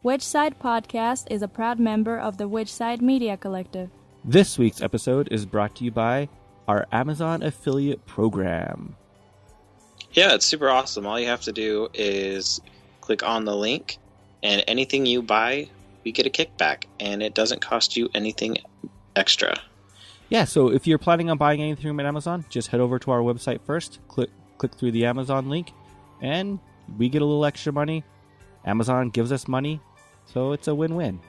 Which Side Podcast is a proud member of the Which Side Media Collective. This week's episode is brought to you by our Amazon affiliate program. Yeah, it's super awesome. All you have to do is click on the link, and anything you buy, we get a kickback, and it doesn't cost you anything extra. Yeah, so if you're planning on buying anything from Amazon, just head over to our website first, click through the Amazon link, and we get a little extra money. Amazon gives us money, so it's a win-win.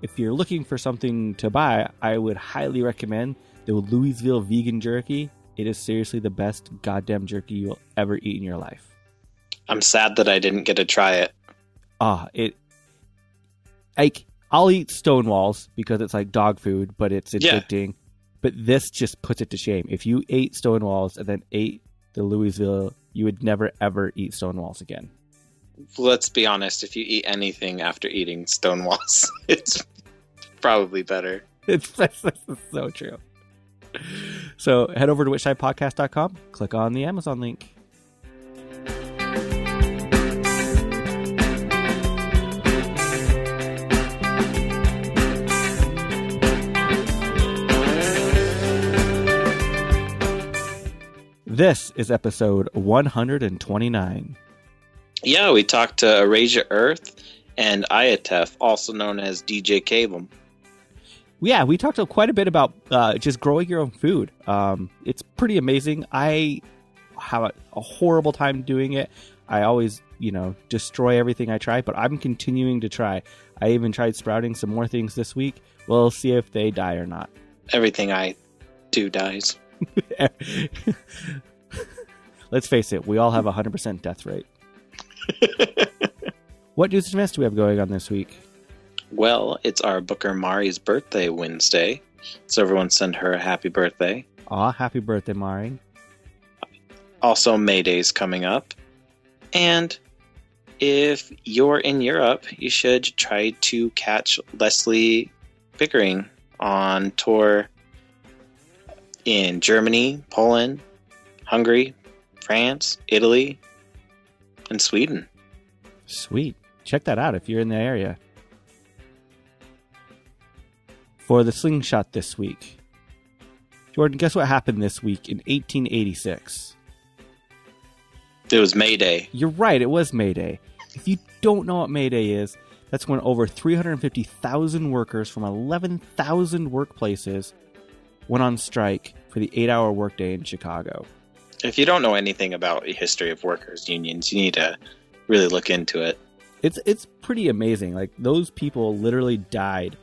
If you're looking for something to buy, I would highly recommend the Louisville vegan jerky. It is seriously the best goddamn jerky you'll ever eat in your life. I'm sad that I didn't get to try it. I'll eat Stonewalls because it's like dog food, but it's addicting. Yeah. But this just puts it to shame. If you ate Stonewalls and then ate the Louisville, you would never ever eat Stonewalls again. Let's be honest, if you eat anything after eating Stonewalls, it's probably better. It's so true. So head over to whichsidepodcast.com, click on the Amazon link. This is episode 129. Yeah, we talked to Arasia Earth and Ietef, also known as DJ Cavem. Yeah, we talked quite a bit about just growing your own food. It's pretty amazing. I have a horrible time doing it. I always, destroy everything I try, but I'm continuing to try. I even tried sprouting some more things this week. We'll see if they die or not. Everything I do dies. Let's face it, we all have a 100% death rate. What news and events do we have going on this week? Well, it's our Booker Mari's birthday Wednesday, so everyone send her a happy birthday. Aw, happy birthday, Mari. Also, May Day's coming up. And if you're in Europe, you should try to catch Leslie Pickering on tour in Germany, Poland, Hungary, France, Italy, and Sweden. Sweet. Check that out if you're in the area. For the slingshot this week, Jordan, guess what happened this week in 1886? It was May Day. You're right, it was May Day. If you don't know what May Day is, that's when over 350,000 workers from 11,000 workplaces went on strike for the 8-hour workday in Chicago. If you don't know anything about the history of workers' unions, you need to really look into it. It's pretty amazing. Like, those people literally died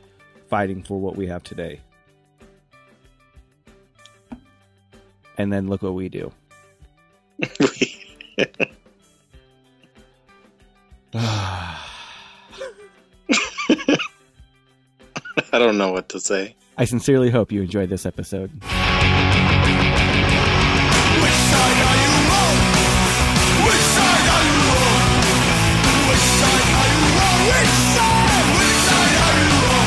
fighting for what we have today. And then look what we do. I don't know what to say. I sincerely hope you enjoyed this episode. Which side are you on? Which side are you on? Which side are you on? Which side? Which side are you on?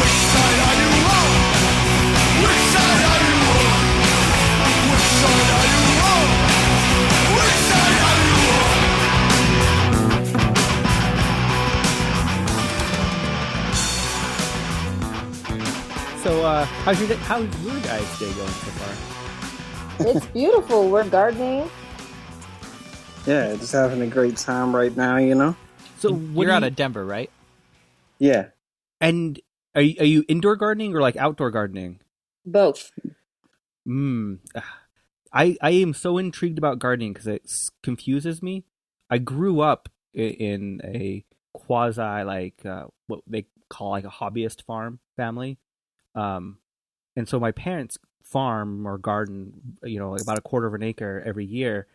Which side are you on? Which side are you on? Which side are you on? Which side are you on? So, how's your guys' day going so far? It's beautiful. We're gardening. Yeah, just having a great time right now, So You're out of Denver, right? Yeah. And are you indoor gardening or like outdoor gardening? Both. I am so intrigued about gardening because it confuses me. I grew up in a quasi what they call like a hobbyist farm family, and so my parents farm or garden, like about a quarter of an acre every year,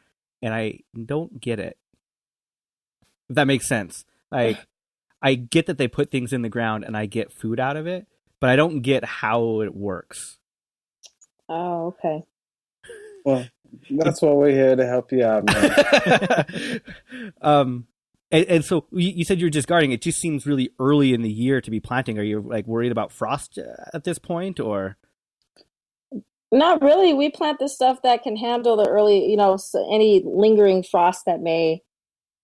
and I don't get it. If that makes sense. Like, I get that they put things in the ground and I get food out of it, but I don't get how it works. Oh, okay. Well, that's why we're here to help you out, man. And so you said you're just gardening. It just seems really early in the year to be planting. Are you like worried about frost at this point, or? Not really. We plant the stuff that can handle the early, any lingering frost that may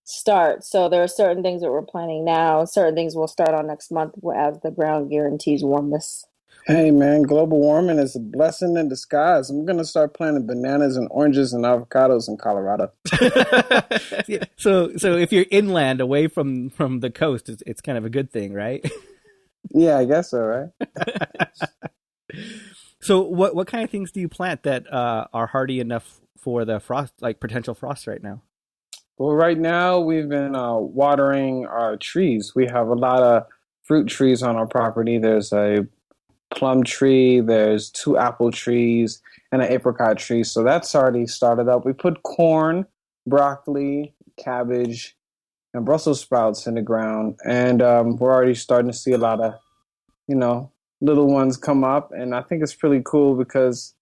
start. So there are certain things that we're planning now, certain things we'll start on next month as the ground guarantees warmness. Hey man, global warming is a blessing in disguise. I'm gonna start planting bananas and oranges and avocados in Colorado. Yeah, so if you're inland away from the coast, it's kind of a good thing, right? Yeah, I guess so, right? So what kind of things do you plant that are hardy enough for the frost, like potential frost right now? Well, right now we've been watering our trees. We have a lot of fruit trees on our property. There's a plum tree, there's 2 apple trees, and an apricot tree. So that's already started up. We put corn, broccoli, cabbage, and Brussels sprouts in the ground. And we're already starting to see a lot of, little ones come up. And I think it's pretty cool because,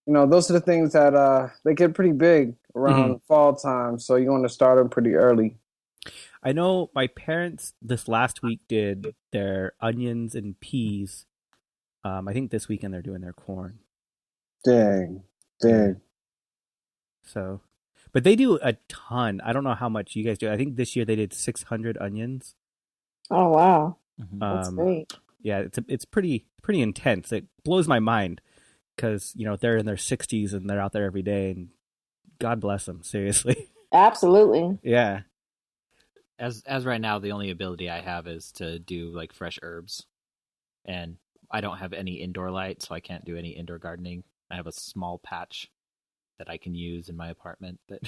those are the things that they get pretty big around fall time. So you want to start them pretty early. I know my parents this last week did their onions and peas. I think this weekend they're doing their corn. Dang. So, but they do a ton. I don't know how much you guys do. I think this year they did 600 onions. Oh, wow. That's great. Yeah, it's pretty intense. It blows my mind because, they're in their 60s and they're out there every day, and God bless them, seriously. Absolutely. Yeah. As right now, the only ability I have is to do like fresh herbs, and I don't have any indoor light, so I can't do any indoor gardening. I have a small patch that I can use in my apartment. That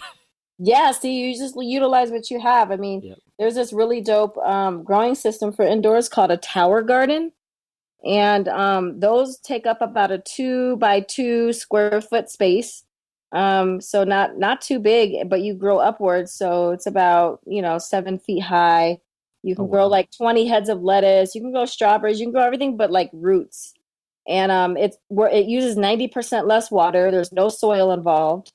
Yeah, see, you just utilize what you have. I mean, There's this really dope growing system for indoors called a tower garden. And those take up about a 2 by 2 square foot space. So not too big, but you grow upwards. So it's about, 7 feet high. You can grow like 20 heads of lettuce. You can grow strawberries. You can grow everything but like roots. And it uses 90% less water. There's no soil involved.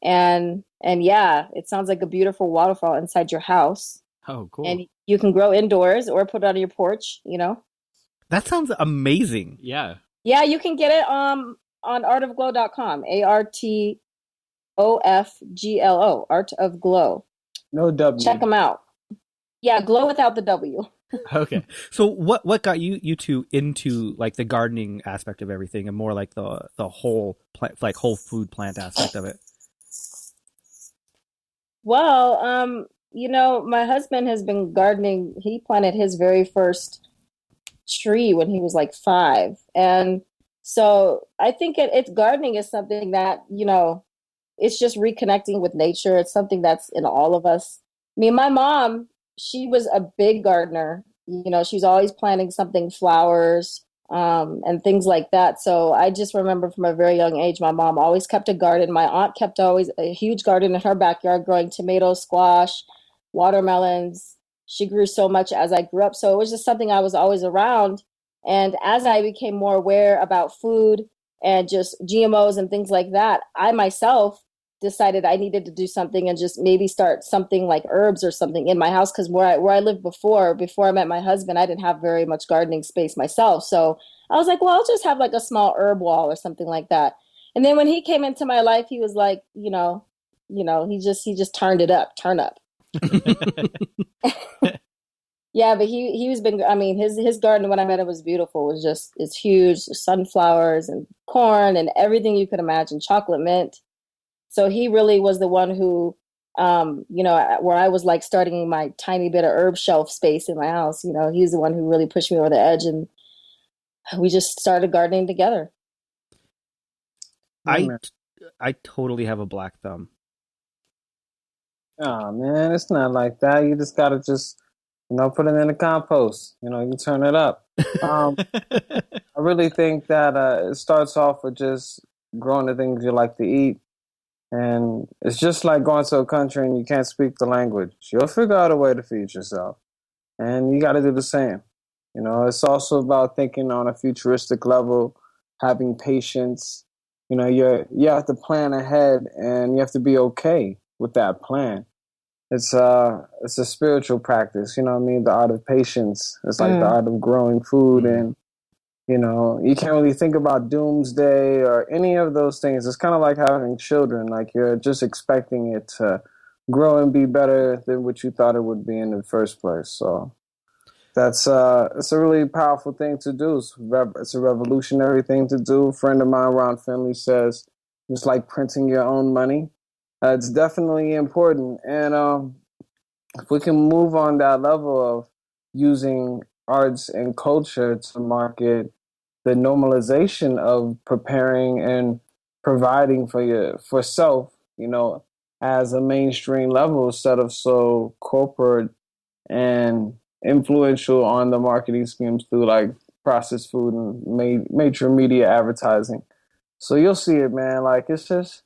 And yeah, it sounds like a beautiful waterfall inside your house. Oh, cool. And you can grow indoors or put it on your porch, That sounds amazing. Yeah. Yeah, you can get it on artofglow.com. ARTOFGLO, Art of Glow. No W. Check them out. Yeah, glow without the W. Okay. So what got you two into like the gardening aspect of everything and more like the whole plant, like whole food plant aspect of it? Well, my husband has been gardening. He planted his very first tree when he was like 5. And so I think it's gardening is something that, it's just reconnecting with nature. It's something that's in all of us. I mean, my mom, she was a big gardener. She's always planting something, flowers, and things like that. So I just remember from a very young age, my mom always kept a garden. My aunt kept always a huge garden in her backyard, growing tomatoes, squash, watermelons. She grew so much as I grew up. So it was just something I was always around. And as I became more aware about food and just GMOs and things like that, I myself decided I needed to do something and just maybe start something like herbs or something in my house. Because where I lived before I met my husband, I didn't have very much gardening space myself. So I was like, well, I'll just have like a small herb wall or something like that. And then when he came into my life, he was like, he just turn up. Yeah, but his garden when I met him was beautiful. It's huge, sunflowers and corn and everything you could imagine, chocolate mint. So he really was the one who, where I was like starting my tiny bit of herb shelf space in my house, he's the one who really pushed me over the edge, and we just started gardening together. I totally have a black thumb. Oh man, it's not like that. You just gotta put it in the compost. You turn it up. I really think that it starts off with just growing the things you like to eat. And it's just like going to a country and you can't speak the language. You'll figure out a way to feed yourself. And you got to do the same. It's also about thinking on a futuristic level, having patience. You have to plan ahead and you have to be okay with that plan. It's a spiritual practice, the art of patience. It's like the art of growing food, and you can't really think about doomsday or any of those things. It's kind of like having children. Like you're just expecting it to grow and be better than what you thought it would be in the first place. So that's it's a really powerful thing to do. It's a revolutionary thing to do. A friend of mine, Ron Finley, says it's like printing your own money. It's definitely important. And if we can move on that level of using arts and culture to market the normalization of preparing and providing for self, as a mainstream level instead of so corporate and influential on the marketing schemes through like processed food and major media advertising. So you'll see it, man. Like it's just,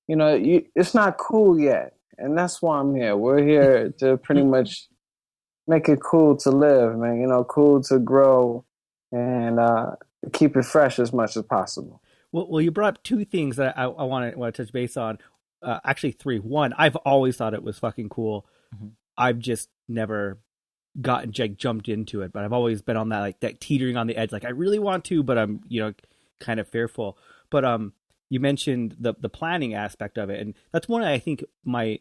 it's not cool yet. And that's why I'm here. We're here to pretty much make it cool to live, man. Cool to grow and keep it fresh as much as possible. Well, you brought up two things that I want to touch base on. Actually, three. One, I've always thought it was fucking cool. Mm-hmm. I've just never jumped into it, but I've always been on that teetering on the edge. Like I really want to, but I'm kind of fearful. But you mentioned the planning aspect of it, and that's one I think my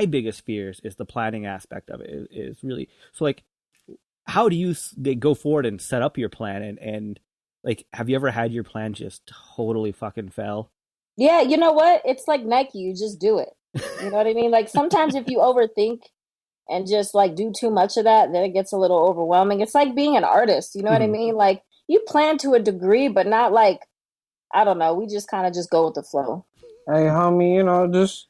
biggest fears is the planning aspect of it. Is really so. Like, how do you go forward and set up your plan? And like, have you ever had your plan just totally fucking fail? Yeah, you know what? It's like Nike. You just do it. You know what I mean? Like sometimes if you overthink and just like do too much of that, then it gets a little overwhelming. It's like being an artist. You know what I mean? Like you plan to a degree, but not like, I don't know. We just kind of just go with the flow. Hey, homie, just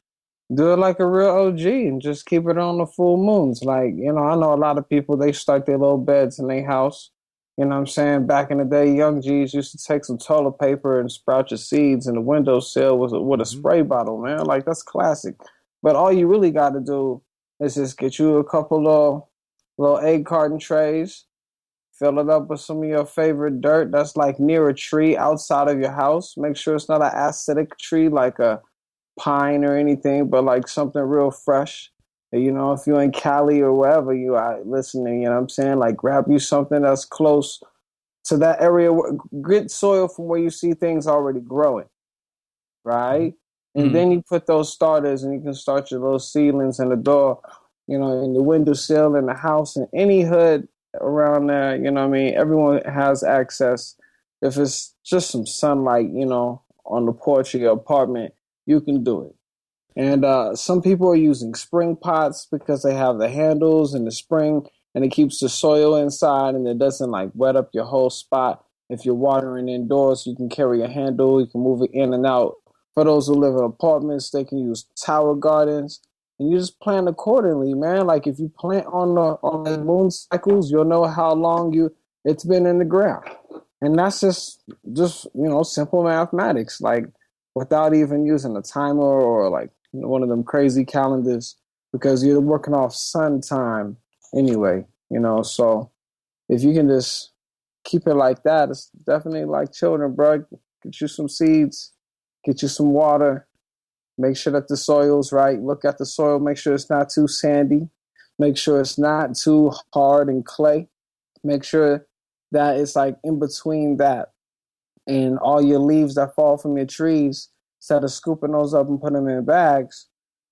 do it like a real OG and just keep it on the full moons. Like, I know a lot of people, they start their little beds in their house. You know what I'm saying? Back in the day, young G's used to take some toilet paper and sprout your seeds in the windowsill with a spray bottle, man. Like, that's classic. But all you really got to do is just get you a couple little egg carton trays, fill it up with some of your favorite dirt that's like near a tree outside of your house. Make sure it's not an acidic tree like a pine or anything, but like something real fresh. If you're in Cali or wherever you are listening, you know what I'm saying? Like grab you something that's close to that area, get soil from where you see things already growing, right? And then you put those starters and you can start your little seedlings in the door, in the windowsill in the house, in any hood around there, everyone has access. If it's just some sunlight, on the porch of your apartment, you can do it. And some people are using spring pots because they have the handles and the spring and it keeps the soil inside and it doesn't like wet up your whole spot. If you're watering indoors, you can carry a handle, you can move it in and out. For those who live in apartments, they can use tower gardens. And you just plant accordingly, man. Like if you plant on the moon cycles, you'll know how long it's been in the ground. And that's just simple mathematics, like without even using a timer or like one of them crazy calendars, because you're working off sun time anyway, So if you can just keep it like that, it's definitely like children, bro. Get you some seeds, get you some water. Make sure that the soil's right. Look at the soil. Make sure it's not too sandy. Make sure it's not too hard and clay. Make sure that it's like in between that. And all your leaves that fall from your trees, instead of scooping those up and putting them in bags,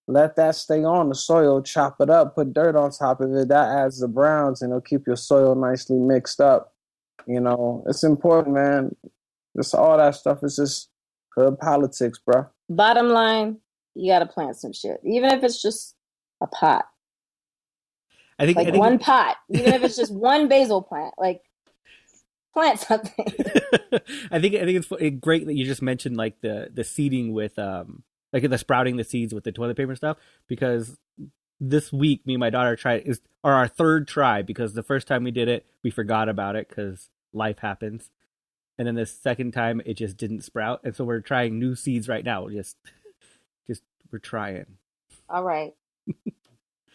let that stay on the soil, chop it up, put dirt on top of it. That adds the browns and it'll keep your soil nicely mixed up. It's important, man. Just all that stuff is just hood politics, bro. Bottom line, you got to plant some shit, even if it's just a pot. I think one pot, even if it's just one basil plant, like plant something. I think it's great that you just mentioned like the seeding with like the sprouting the seeds with the toilet paper and stuff, because this week me and my daughter are our third try, because the first time we did it we forgot about it because life happens. And then the second time, it just didn't sprout. And so we're trying new seeds right now. Just we're trying. All right.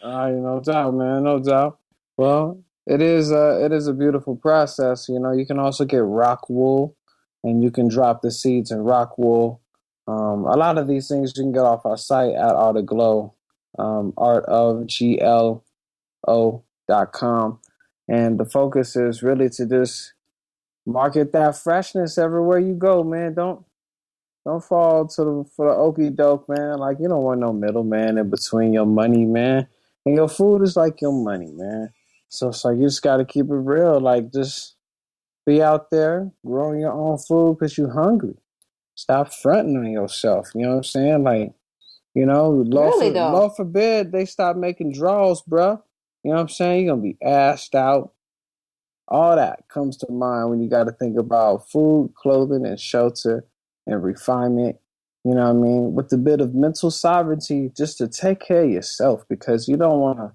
No doubt, man. No doubt. Well, it is a beautiful process. You can also get rock wool, and you can drop the seeds in rock wool. A lot of these things you can get off our site at Art of Glow, artofglo.com. And the focus is really to just market that freshness everywhere you go, man. Don't Don't fall for the okie doke, man. Like, you don't want no middleman in between your money, man. And your food is like your money, man. So it's like you just got to keep it real. Like, just be out there growing your own food because you're hungry. Stop fronting on yourself. You know what I'm saying? Like, Really though. Lord forbid they stop making draws, bruh. You know what I'm saying? You're going to be assed out. All that comes to mind when you got to think about food, clothing, and shelter and refinement. You know what I mean? With a bit of mental sovereignty just to take care of yourself, because you don't want to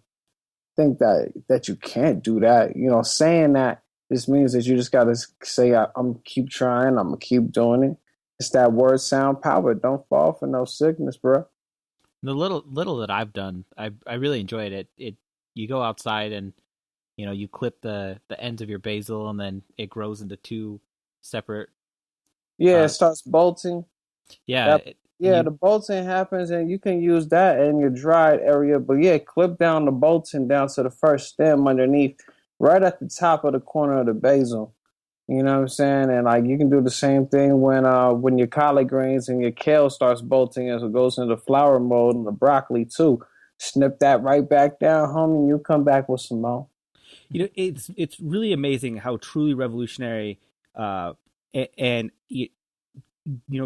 think that you can't do that. Saying that just means that you just got to say, I'm keep trying, I'm going to keep doing it. It's that word sound power. Don't fall for no sickness, bro. The little that I've done, I really enjoyed it. You go outside and you clip the ends of your basil, and then it grows into two separate. Yeah, it starts bolting. Yeah, the bolting happens, and you can use that in your dried area. But yeah, clip down the bolting down to the first stem underneath, right at the top of the corner of the basil. You know what I'm saying? And like you can do the same thing when your collard greens and your kale starts bolting as it goes into flower mode, and the broccoli too. Snip that right back down, homie, and you come back with some more. It's really amazing how truly revolutionary and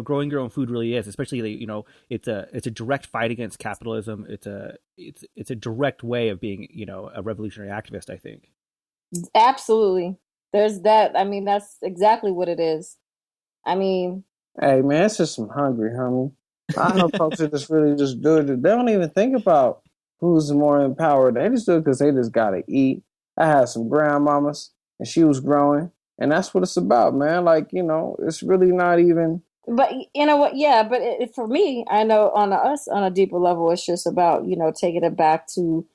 growing your own food really is. Especially it's a direct fight against capitalism. It's a direct way of being a revolutionary activist, I think. Absolutely. There's that. I mean, that's exactly what it is. I mean, hey man, it's just some hungry, homie. I know folks that just really just do it. They don't even think about who's more empowered. They just do it because they just gotta eat. I had some grandmamas, and she was growing, and that's what it's about, man. Like it's really not even. but you know what? Yeah, but for me, I know on a deeper level, it's just about taking it back to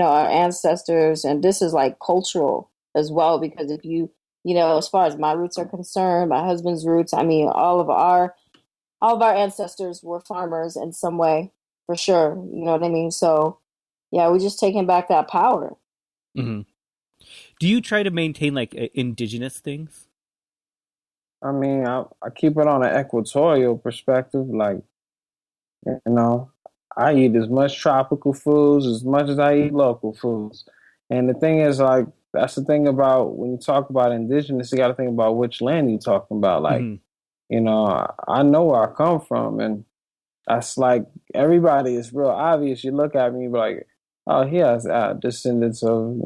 our ancestors, and this is like cultural as well, because if as far as my roots are concerned, my husband's roots, I mean, all of our ancestors were farmers in some way, for sure. You know what I mean? So yeah, we're just taking back that power. Mm-hmm. Do you try to maintain like indigenous things? I mean, I keep it on an equatorial perspective. Like, I eat as much tropical foods as much as I eat local foods. And the thing is, like, that's the thing about when you talk about indigenous, you got to think about which land you're talking about. Like, I know where I come from, and that's like everybody is real obvious. You look at me, you be like, oh, he has descendants of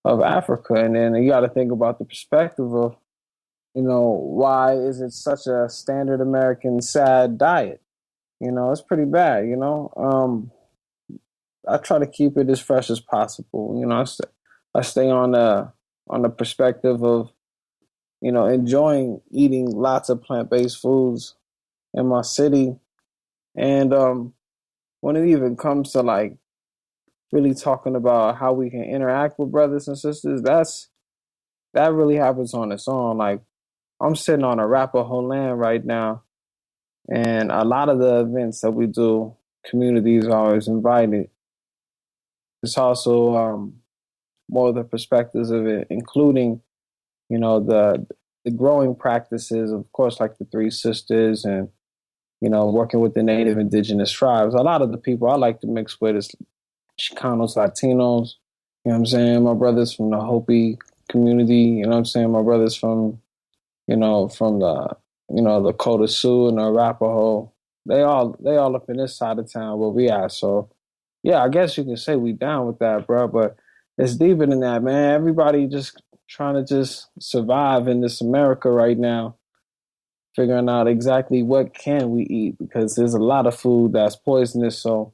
Africa, and then you got to think about the perspective of, why is it such a standard American sad diet? It's pretty bad. I try to keep it as fresh as possible. I stay on the perspective of, enjoying eating lots of plant-based foods in my city. And when it even comes to like really talking about how we can interact with brothers and sisters, that really happens on its own. Like I'm sitting on Arapaho land right now, and a lot of the events that we do, communities are always invited. It's also more of the perspectives of it, including, the growing practices, of course, like the Three Sisters and, working with the Native Indigenous tribes. A lot of the people I like to mix with is Chicanos, Latinos, you know what I'm saying? My brothers from the Hopi community, you know what I'm saying? My brothers from the, the Kota Sioux and the Arapaho. They all up in this side of town where we at. So, yeah, I guess you can say we down with that, bro. But it's deeper than that, man. Everybody just trying to just survive in this America right now, figuring out exactly what can we eat, because there's a lot of food that's poisonous. So,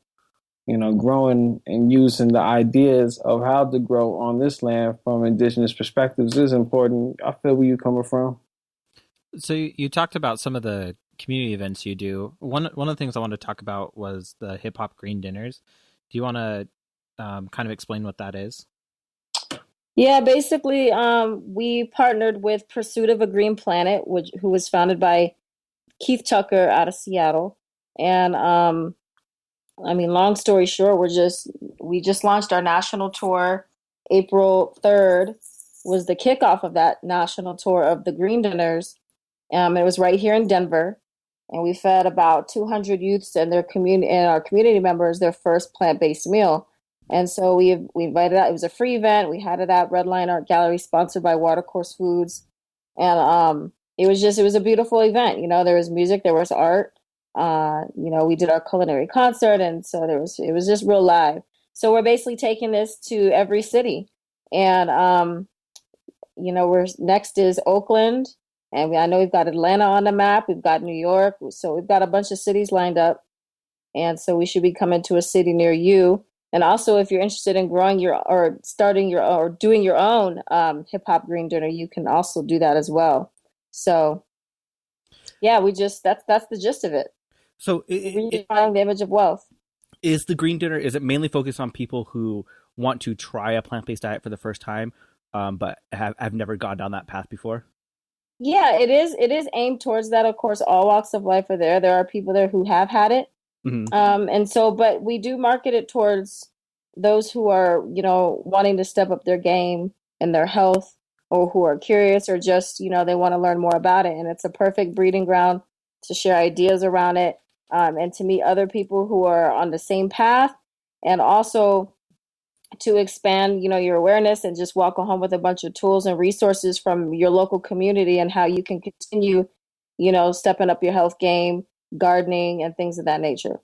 growing and using the ideas of how to grow on this land from indigenous perspectives is important. I feel where you're coming from. So you talked about some of the community events you do. One of the things I wanted to talk about was the hip hop green dinners. Do you want to kind of explain what that is? Yeah, basically, we partnered with Pursuit of a Green Planet, who was founded by Keith Tucker out of Seattle. And I mean, long story short, we just launched our national tour. April 3rd was the kickoff of that national tour of the Green Dinners. It was right here in Denver. and we fed about 200 youths and their community and our community members their first plant-based meal. And so we invited out. It was a free event. We had it at Redline Art Gallery, sponsored by Watercourse Foods, and it was a beautiful event. There was music, there was art. We did our culinary concert, and so it was just real live. So we're basically taking this to every city, and we're next is Oakland, and I know we've got Atlanta on the map. We've got New York, so we've got a bunch of cities lined up, and so we should be coming to a city near you. And also, if you're interested in growing doing your own hip hop green dinner, you can also do that as well. So, yeah, that's the gist of it. So, redefining the image of wealth. Is the green dinner, is it mainly focused on people who want to try a plant-based diet for the first time, but have never gone down that path before? Yeah, it is. It is aimed towards that. Of course, all walks of life are there. There are people there who have had it. Mm-hmm. But we do market it towards those who are, wanting to step up their game in their health, or who are curious, or just, they want to learn more about it. And it's a perfect breeding ground to share ideas around it, and to meet other people who are on the same path, and also to expand, your awareness, and just walk home with a bunch of tools and resources from your local community, and how you can continue, stepping up your health game, gardening, and things of that nature.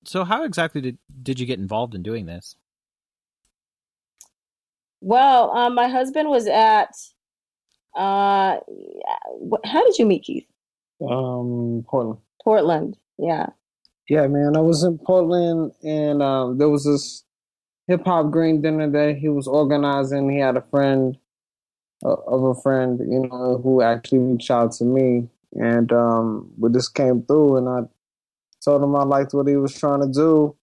So how exactly did you get involved in doing this? Well, my husband was at, how did you meet, Keith? Portland. Portland, yeah. Yeah, man, I was in Portland, and there was this hip-hop green dinner that he was organizing. He had a friend of a friend, who actually reached out to me. And we just came through, and I told him I liked what he was trying to do.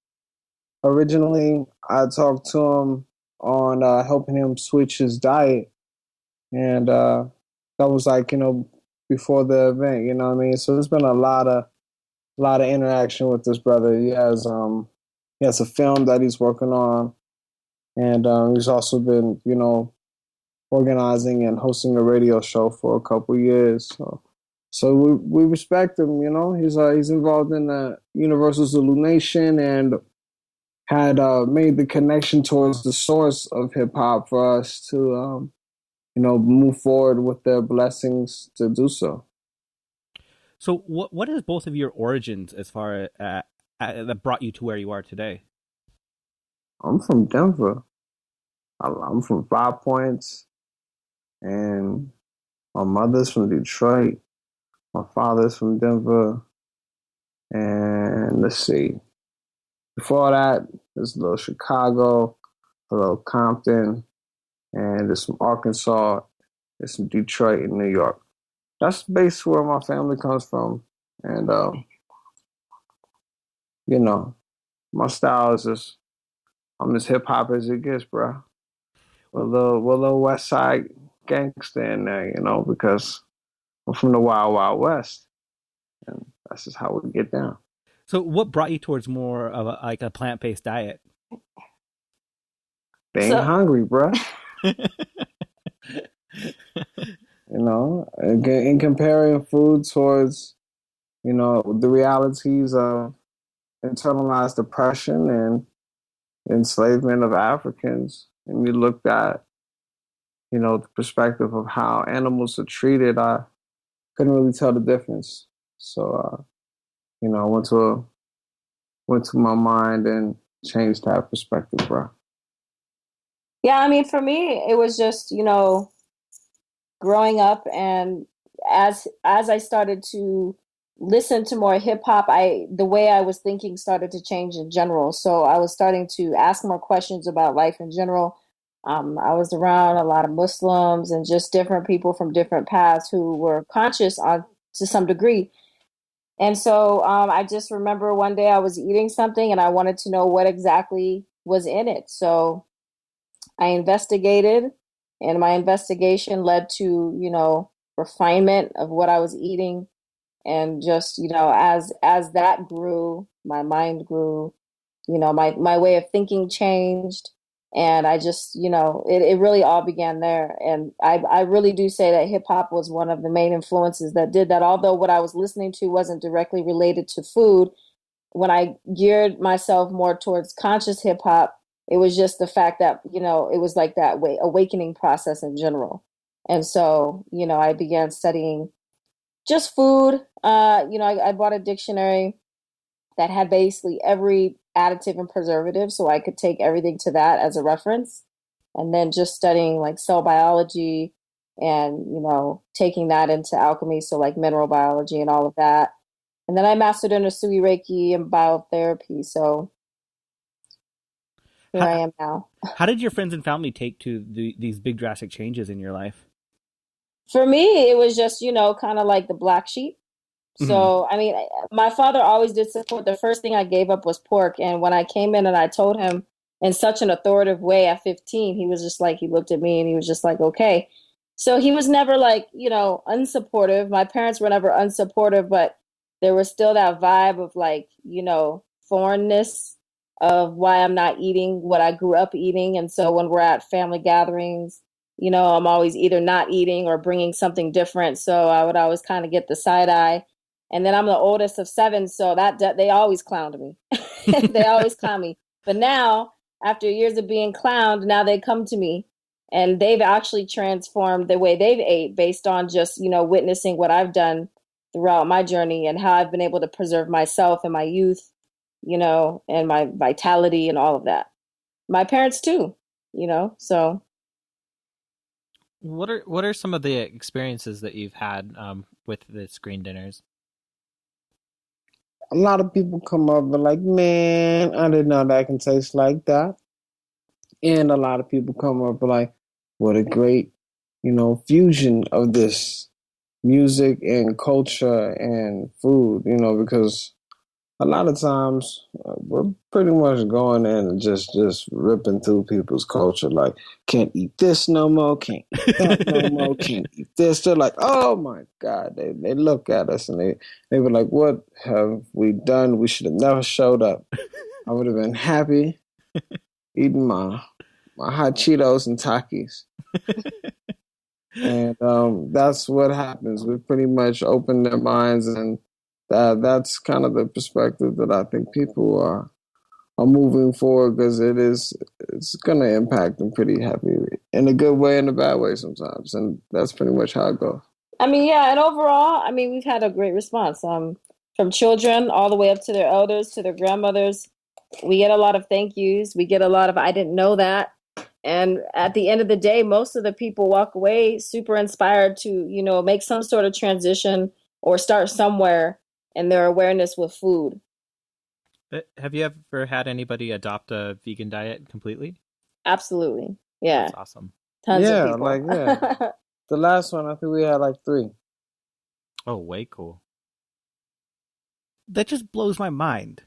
Originally, I talked to him on helping him switch his diet. And that was before the event, you know what I mean? So there's been a lot of interaction with this brother. He has a film that he's working on. And he's also been, organizing and hosting a radio show for a couple years. So we respect him, He's involved in the Universal Zulu Nation, and had made the connection towards the source of hip hop for us to, move forward with their blessings to do so. So what is both of your origins as far as that brought you to where you are today? I'm from Denver. I'm from 5 Points, and my mother's from Detroit. My father's from Denver, and let's see. Before that, there's a little Chicago, a little Compton, and there's some Arkansas, there's some Detroit and New York. That's basically where my family comes from. And, my style is just, I'm as hip hop as it gets, bro. We're a little West Side gangster in there, because I'm from the Wild Wild West, and that's just how we get down. So what brought you towards more of a plant-based diet? Being hungry, bro. In comparing food towards, the realities of internalized oppression and enslavement of Africans, and you looked at, the perspective of how animals are treated, I couldn't really tell the difference. So, I went to my mind and changed that perspective, bro. Yeah, I mean, for me, it was just, growing up, and as I started to listen to more hip hop, the way I was thinking started to change in general. So I was starting to ask more questions about life in general. I was around a lot of Muslims and just different people from different paths who were conscious to some degree. And so I just remember one day I was eating something and I wanted to know what exactly was in it. So I investigated, and my investigation led to, refinement of what I was eating. And just, as that grew, my mind grew, my way of thinking changed. And I just, it really all began there. And I really do say that hip hop was one of the main influences that did that. Although what I was listening to wasn't directly related to food, when I geared myself more towards conscious hip hop, it was just the fact that, it was like that awakening process in general. And so, I began studying just food. I bought a dictionary that had basically every additive and preservative, so I could take everything to that as a reference. And then just studying like cell biology and, taking that into alchemy, so like mineral biology and all of that. And then I mastered in Usui Reiki and biotherapy. So here I am now. How did your friends and family take to these big drastic changes in your life? For me, it was just, kind of like the black sheep. So, I mean, my father always did support. The first thing I gave up was pork. And when I came in and I told him in such an authoritative way at 15, he was just like, he looked at me and he was just like, okay. So he was never like, unsupportive. My parents were never unsupportive, but there was still that vibe of like, foreignness of why I'm not eating what I grew up eating. And so when we're at family gatherings, I'm always either not eating or bringing something different. So I would always kind of get the side eye. And then I'm the oldest of 7, so that they always clowned me. They always clown me. But now, after years of being clowned, now they come to me, and they've actually transformed the way they've ate based on just, witnessing what I've done throughout my journey and how I've been able to preserve myself and my youth, and my vitality and all of that. My parents too, so. What are some of the experiences that you've had with the screen dinners? A lot of people come up and like, man, I didn't know that can taste like that. And a lot of people come up and like, what a great, fusion of this music and culture and food, because a lot of times we're pretty much going in and just ripping through people's culture. Like, can't eat this no more, can't eat that no more, can't eat this. They're like, oh my God. They look at us and they were like, what have we done? We should have never showed up. I would have been happy eating my hot Cheetos and Takis. And that's what happens. We pretty much open their minds, and that's kind of the perspective that I think people are moving forward, because it's going to impact them pretty heavy in a good way and a bad way sometimes. And that's pretty much how it goes. I mean, yeah. And overall, I mean, we've had a great response from children all the way up to their elders, to their grandmothers. We get a lot of thank yous. We get a lot of, I didn't know that. And at the end of the day, most of the people walk away super inspired to, make some sort of transition or start somewhere in their awareness with food. Have you ever had anybody adopt a vegan diet completely? Absolutely. Yeah. That's awesome. Tons of people. The last one, I think we had like 3. Oh, way cool. That just blows my mind.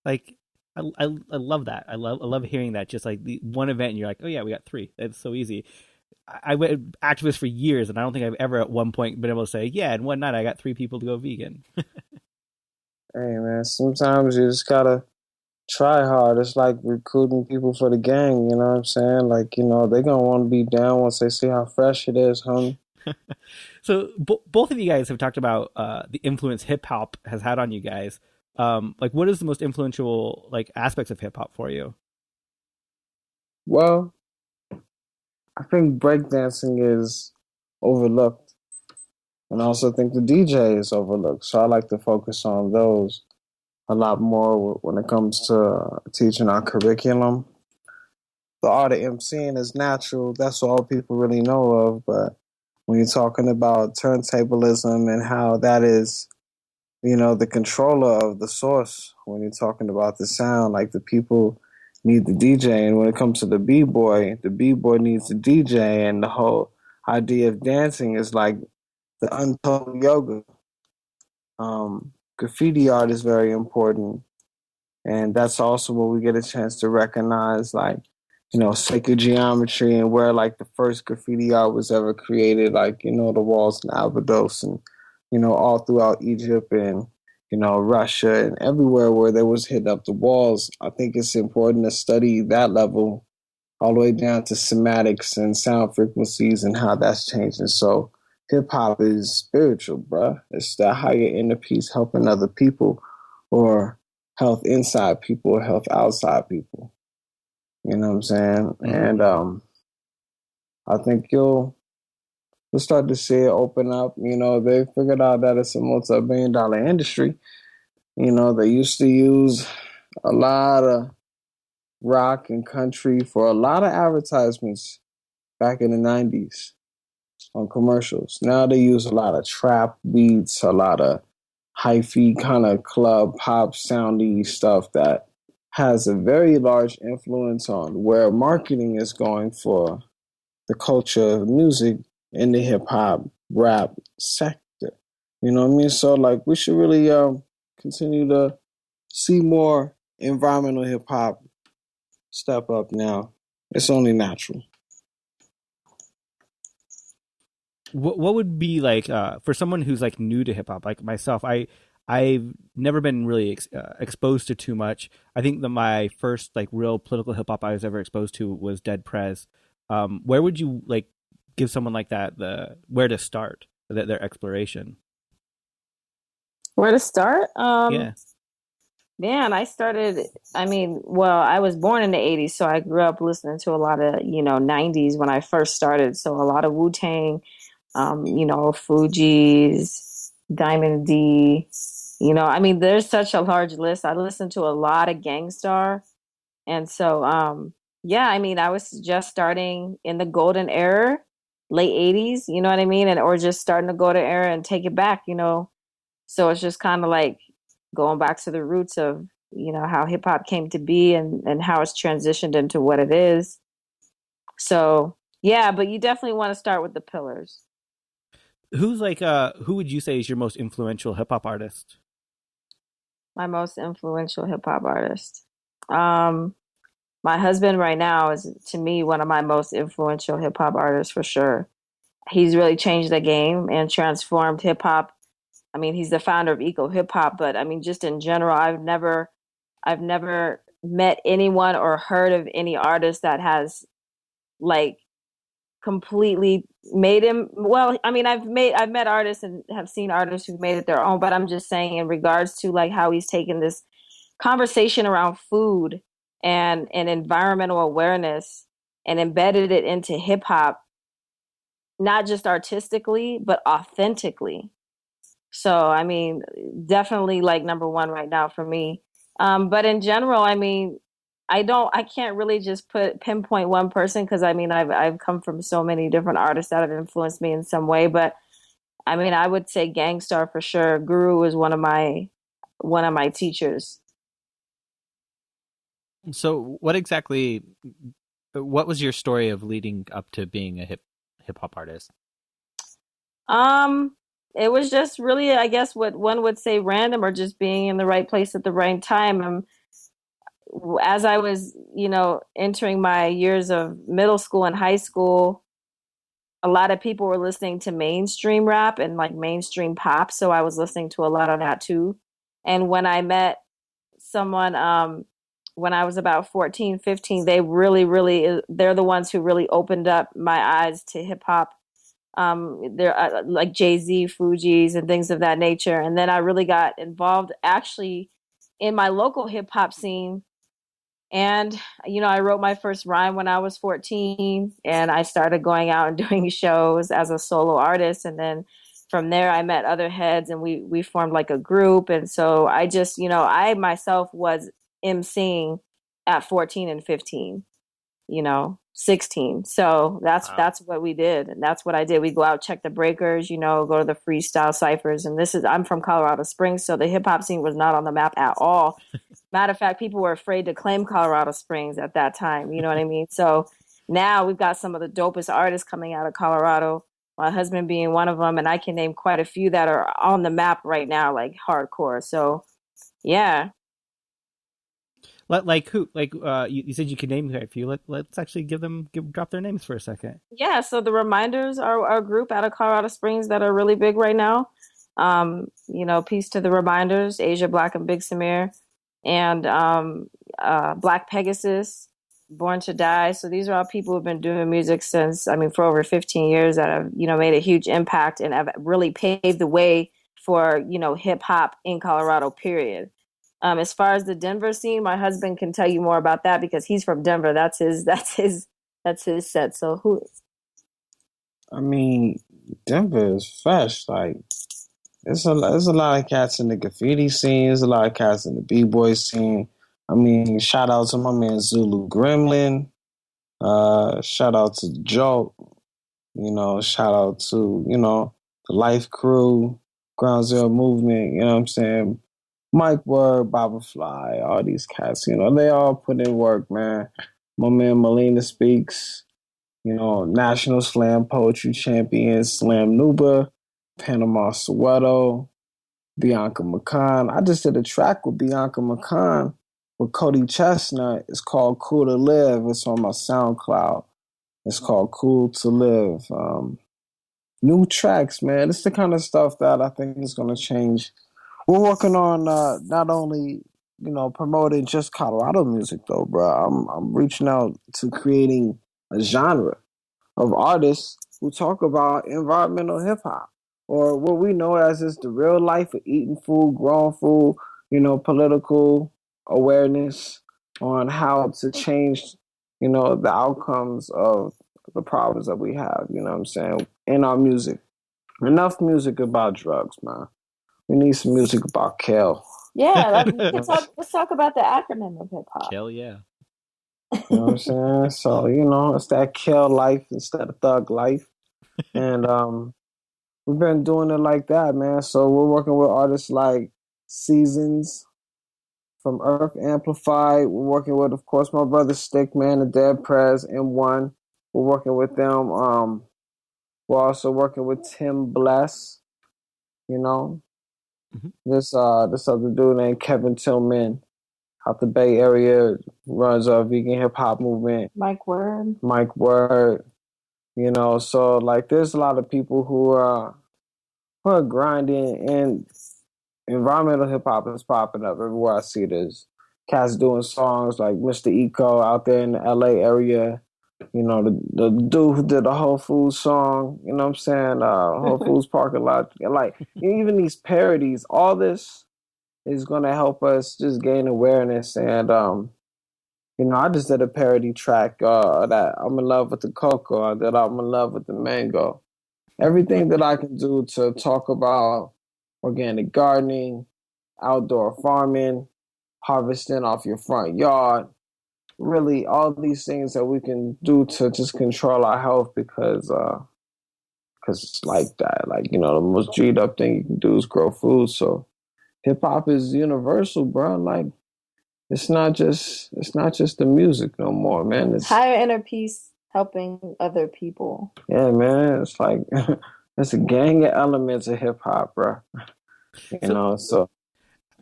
Like, I love that. I love hearing that. Just like the one event, and you're like, oh yeah, we got 3. That's so easy. I went activist for years, and I don't think I've ever at one point been able to say, yeah, in one night I got 3 people to go vegan. Hey man, sometimes you just gotta try hard. It's like recruiting people for the gang, you know what I'm saying? Like, they're gonna want to be down once they see how fresh it is, homie. So both of you guys have talked about the influence hip hop has had on you guys. Like, what is the most influential aspects of hip hop for you? Well, I think breakdancing is overlooked. And I also think the DJ is overlooked. So I like to focus on those a lot more when it comes to teaching our curriculum. The art of emceeing is natural. That's all people really know of. But when you're talking about turntablism and how that is, the controller of the source, when you're talking about the sound, like the people need the DJ. And when it comes to the B-boy needs the DJ. And the whole idea of dancing is like the untold yoga. Graffiti art is very important. And that's also where we get a chance to recognize sacred geometry and where the first graffiti art was ever created, the walls in Abydos and, all throughout Egypt and, Russia and everywhere where there was hitting up the walls. I think it's important to study that level all the way down to sematics and sound frequencies and how that's changing. So hip hop is spiritual, bruh. It's that higher inner peace helping other people, or health inside people or health outside people. You know what I'm saying? Mhm. And I think you'll start to see it open up. You know, they figured out that it's a multi-billion-dollar industry. You know, they used to use a lot of rock and country for a lot of advertisements back in the 90s on commercials. Now they use a lot of trap beats, a lot of hyphy kind of club pop soundy stuff that has a very large influence on where marketing is going for the culture of music in the hip hop rap sector. You know what I mean? So like we should really continue to see more environmental hip hop step up now. It's only natural. What would be like for someone who's like new to hip hop, like myself? I've never been really exposed to too much. I think that my first like real political hip hop I was ever exposed to was Dead Prez. Where would you like give someone like that where to start their exploration? Where to start? Yeah. Man, I was born in the 80s, so I grew up listening to a lot of, 90s when I first started. So a lot of Wu-Tang, Fugees, Diamond D, there's such a large list. I listened to a lot of Gangstar. And so, I was just starting in the golden era, late 80s, you know what I mean? Or just starting the golden era and take it back, So it's just kind of like going back to the roots of, how hip hop came to be and how it's transitioned into what it is. So, yeah, but you definitely want to start with the pillars. Who's like who would you say is your most influential hip hop artist? My most influential hip hop artist. My husband right now is, to me, one of my most influential hip hop artists for sure. He's really changed the game and transformed hip hop. I mean, he's the founder of Eco Hip Hop, but I mean, just in general, I've never met anyone or heard of any artist that has like completely made him. Well, I mean, I've met artists and have seen artists who've made it their own, but I'm just saying in regards to like how he's taken this conversation around food and environmental awareness and embedded it into hip hop, not just artistically, but authentically. So, I mean, definitely like number one right now for me. But in general, I mean, I can't really just pinpoint one person because I mean, I've come from so many different artists that have influenced me in some way. But I mean, I would say Gangstar for sure. Guru is one of my teachers. So what was your story of leading up to being a hip hop artist? It was just really, I guess, what one would say random, or just being in the right place at the right time. As I was, entering my years of middle school and high school, a lot of people were listening to mainstream rap and like mainstream pop. So I was listening to a lot of that too. And when I met someone, when I was about 14, 15, they're the ones who really opened up my eyes to hip hop. They're like Jay-Z, Fugees, and things of that nature. And then I really got involved actually in my local hip hop scene. And, I wrote my first rhyme when I was 14, and I started going out and doing shows as a solo artist. And then from there, I met other heads and we formed like a group. And so I just, I myself was emceeing at 14 and 15, 16. So that's what we did. And that's what I did. We go out, check the breakers, go to the freestyle ciphers. And I'm from Colorado Springs. So the hip hop scene was not on the map at all. Matter of fact, people were afraid to claim Colorado Springs at that time. You know what I mean? So now we've got some of the dopest artists coming out of Colorado, my husband being one of them. And I can name quite a few that are on the map right now, like hardcore. So yeah. Like who? Like you said you could name a few. Let's actually drop their names for a second. Yeah, so the Reminders are a group out of Colorado Springs that are really big right now. Peace to the Reminders, Asia Black and Big Samir, and Black Pegasus, Born to Die. So these are all people who've been doing music since, for over 15 years that have, made a huge impact and have really paved the way for, hip hop in Colorado, period. As far as the Denver scene, my husband can tell you more about that because he's from Denver. That's his set. So who? Denver is fresh. Like, there's a lot of cats in the graffiti scene. There's a lot of cats in the b-boy scene. Shout out to my man Zulu Gremlin. Shout out to Joke. Shout out to, the Life Crew, Ground Zero Movement, you know what I'm saying? Mike Word, Baba Fly, all these cats, they all put in work, man. My man Melina Speaks, National Slam Poetry Champion, Slam Nuba, Panama Soweto, Bianca McCon. I just did a track with Bianca McCon with Cody Chestnut. It's called Cool to Live. It's on my SoundCloud. It's called Cool to Live. New tracks, man. It's the kind of stuff that I think is going to change. We're working on not only, promoting just Colorado music, though, bro. I'm reaching out to creating a genre of artists who talk about environmental hip-hop, or what we know as is the real life of eating food, growing food, political awareness on how to change, the outcomes of the problems that we have, you know what I'm saying, in our music. Enough music about drugs, man. We need some music about kale. Yeah, let's talk about the acronym of hip hop. Kale, yeah. You know what I'm saying? So, it's that kale life instead of thug life. And we've been doing it like that, man. So we're working with artists like Seasons from Earth Amplified. We're working with, of course, my brother Stickman, the Dead Prez, M1. We're working with them. We're also working with Tim Bless, Mm-hmm. This other dude named Kevin Tillman out the Bay Area, runs a vegan hip hop movement. Mike Word. So like there's a lot of people who are grinding, and environmental hip hop is popping up everywhere I see it. There's cats doing songs like Mr. Eco out there in the LA area. The dude who did the Whole Foods song, you know what I'm saying? Whole Foods parking lot. Like, even these parodies, all this is going to help us just gain awareness. And, I just did a parody track that I'm in love with the cocoa, that I'm in love with the mango. Everything that I can do to talk about organic gardening, outdoor farming, harvesting off your front yard. Really, all these things that we can do to just control our health because it's like that. Like, the most G'd up thing you can do is grow food. So hip hop is universal, bro. Like, it's not just the music no more, man. It's higher inner peace, helping other people. Yeah, man. It's like it's a gang of elements of hip hop, bro. So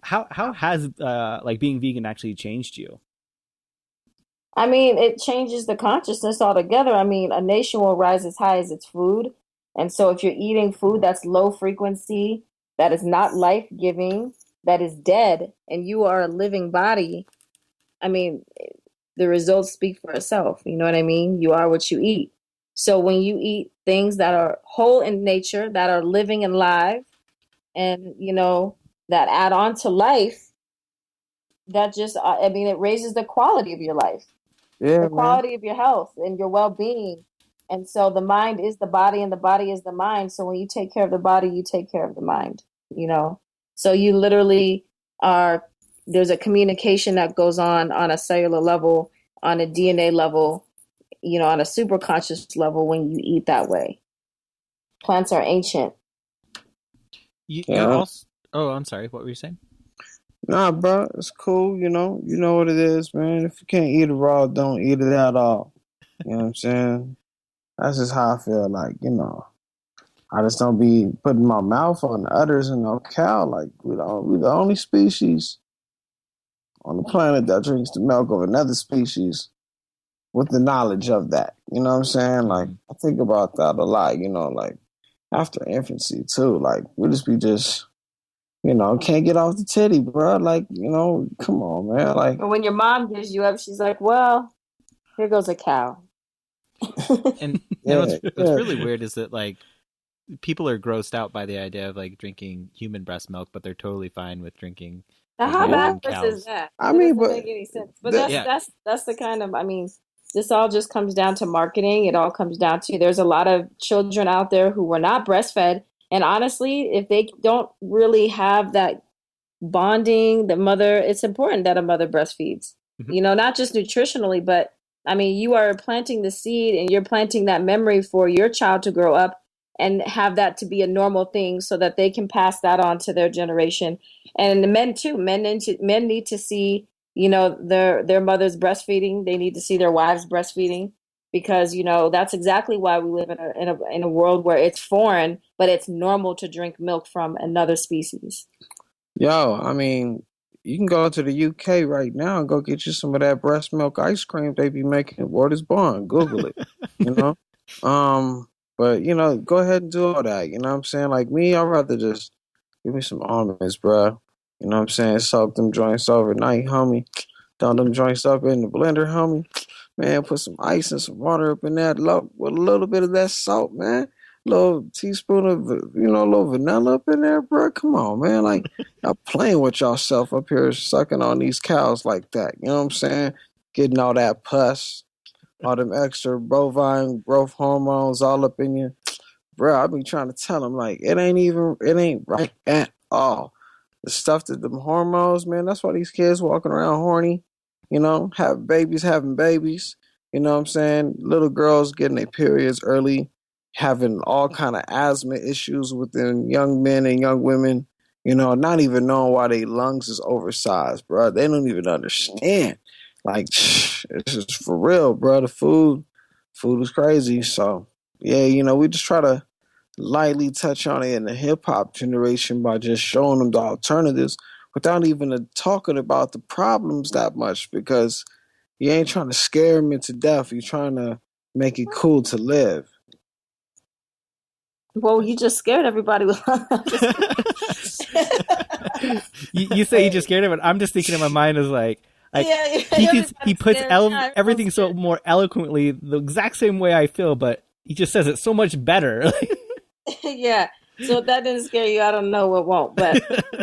how has being vegan actually changed you? It changes the consciousness altogether. A nation will rise as high as its food. And so if you're eating food that's low frequency, that is not life-giving, that is dead, and you are a living body, the results speak for itself. You know what I mean? You are what you eat. So when you eat things that are whole in nature, that are living and live, and, that add on to life, that just, it raises the quality of your life. Yeah, the quality of your health and your well-being. And so the mind is the body and the body is the mind. So when you take care of the body, you take care of the mind, So you literally there's a communication that goes on a cellular level, on a DNA level, on a super conscious level when you eat that way. Plants are ancient. Oh, I'm sorry. What were you saying? Nah, bro, it's cool, You know what it is, man. If you can't eat it raw, don't eat it at all. You know what I'm saying? That's just how I feel. Like, I just don't be putting my mouth on the udders and no cow. Like, we the only species on the planet that drinks the milk of another species with the knowledge of that. You know what I'm saying? Like, I think about that a lot, like after infancy too. Like, we just can't get off the titty, bro. Like, come on, man. Like, but when your mom gives you up, she's like, well, Here goes a cow. And what's really weird is that like people are grossed out by the idea of like drinking human breast milk, but they're totally fine with drinking. Now, like, how random backwards is cows. that? I That mean, doesn't but make any sense. But Yeah. that's the kind of, I mean, this all just comes down to marketing. It all comes down to there's a lot of children out there who were not breastfed, and honestly, if they don't really have that bonding, the mother, it's important that a mother breastfeeds. Mhm. You know, not just nutritionally, but I mean, you are planting the seed and you're planting that memory for your child to grow up and have that to be a normal thing so that they can pass that on to their generation. And the men too. Men need to see, you know, their mothers breastfeeding. They need to see their wives breastfeeding because, you know, that's exactly why we live in a world where it's foreign, but it's normal to drink milk from another species. yo, I mean, you can go to the UK right now and go get you some of that breast milk ice cream they be making at Watersborn. Google it, you know. But you know, go ahead and do all that. You know what I'm saying? Like me, I'd rather just give me some almonds, bro. You know what I'm saying? Soak them joints overnight, homie. Dump them joints up in the blender, homie. Man, put some ice and some water up in that with a little bit of that salt, man. Little teaspoon of, you know, a little vanilla up in there, bro. Come on, man. Like, y'all playing with yourself up here, sucking on these cows like that. You know what I'm saying? Getting all that pus, all them extra bovine growth hormones all up in you. Bro, I be trying to tell them, like, it ain't right at all. The stuff that them hormones, man, that's why these kids walking around horny, you know, having babies, you know what I'm saying? Little girls getting their periods early, having all kind of asthma issues within young men and young women, you know, not even knowing why their lungs is oversized, bro. They don't even understand. Like, this is for real, bro. The food is crazy. So, yeah, you know, we just try to lightly touch on it in the hip hop generation by just showing them the alternatives without even talking about the problems that much because you ain't trying to scare them into death. You're trying to make it cool to live. Well, you just scared everybody. You say you just scared of it. I'm just thinking in my mind is like Yeah, he puts everyone's everything so scared. more eloquently, the exact same way I feel, but he just says it so much better. Yeah. So if that didn't scare you, I don't know what won't. But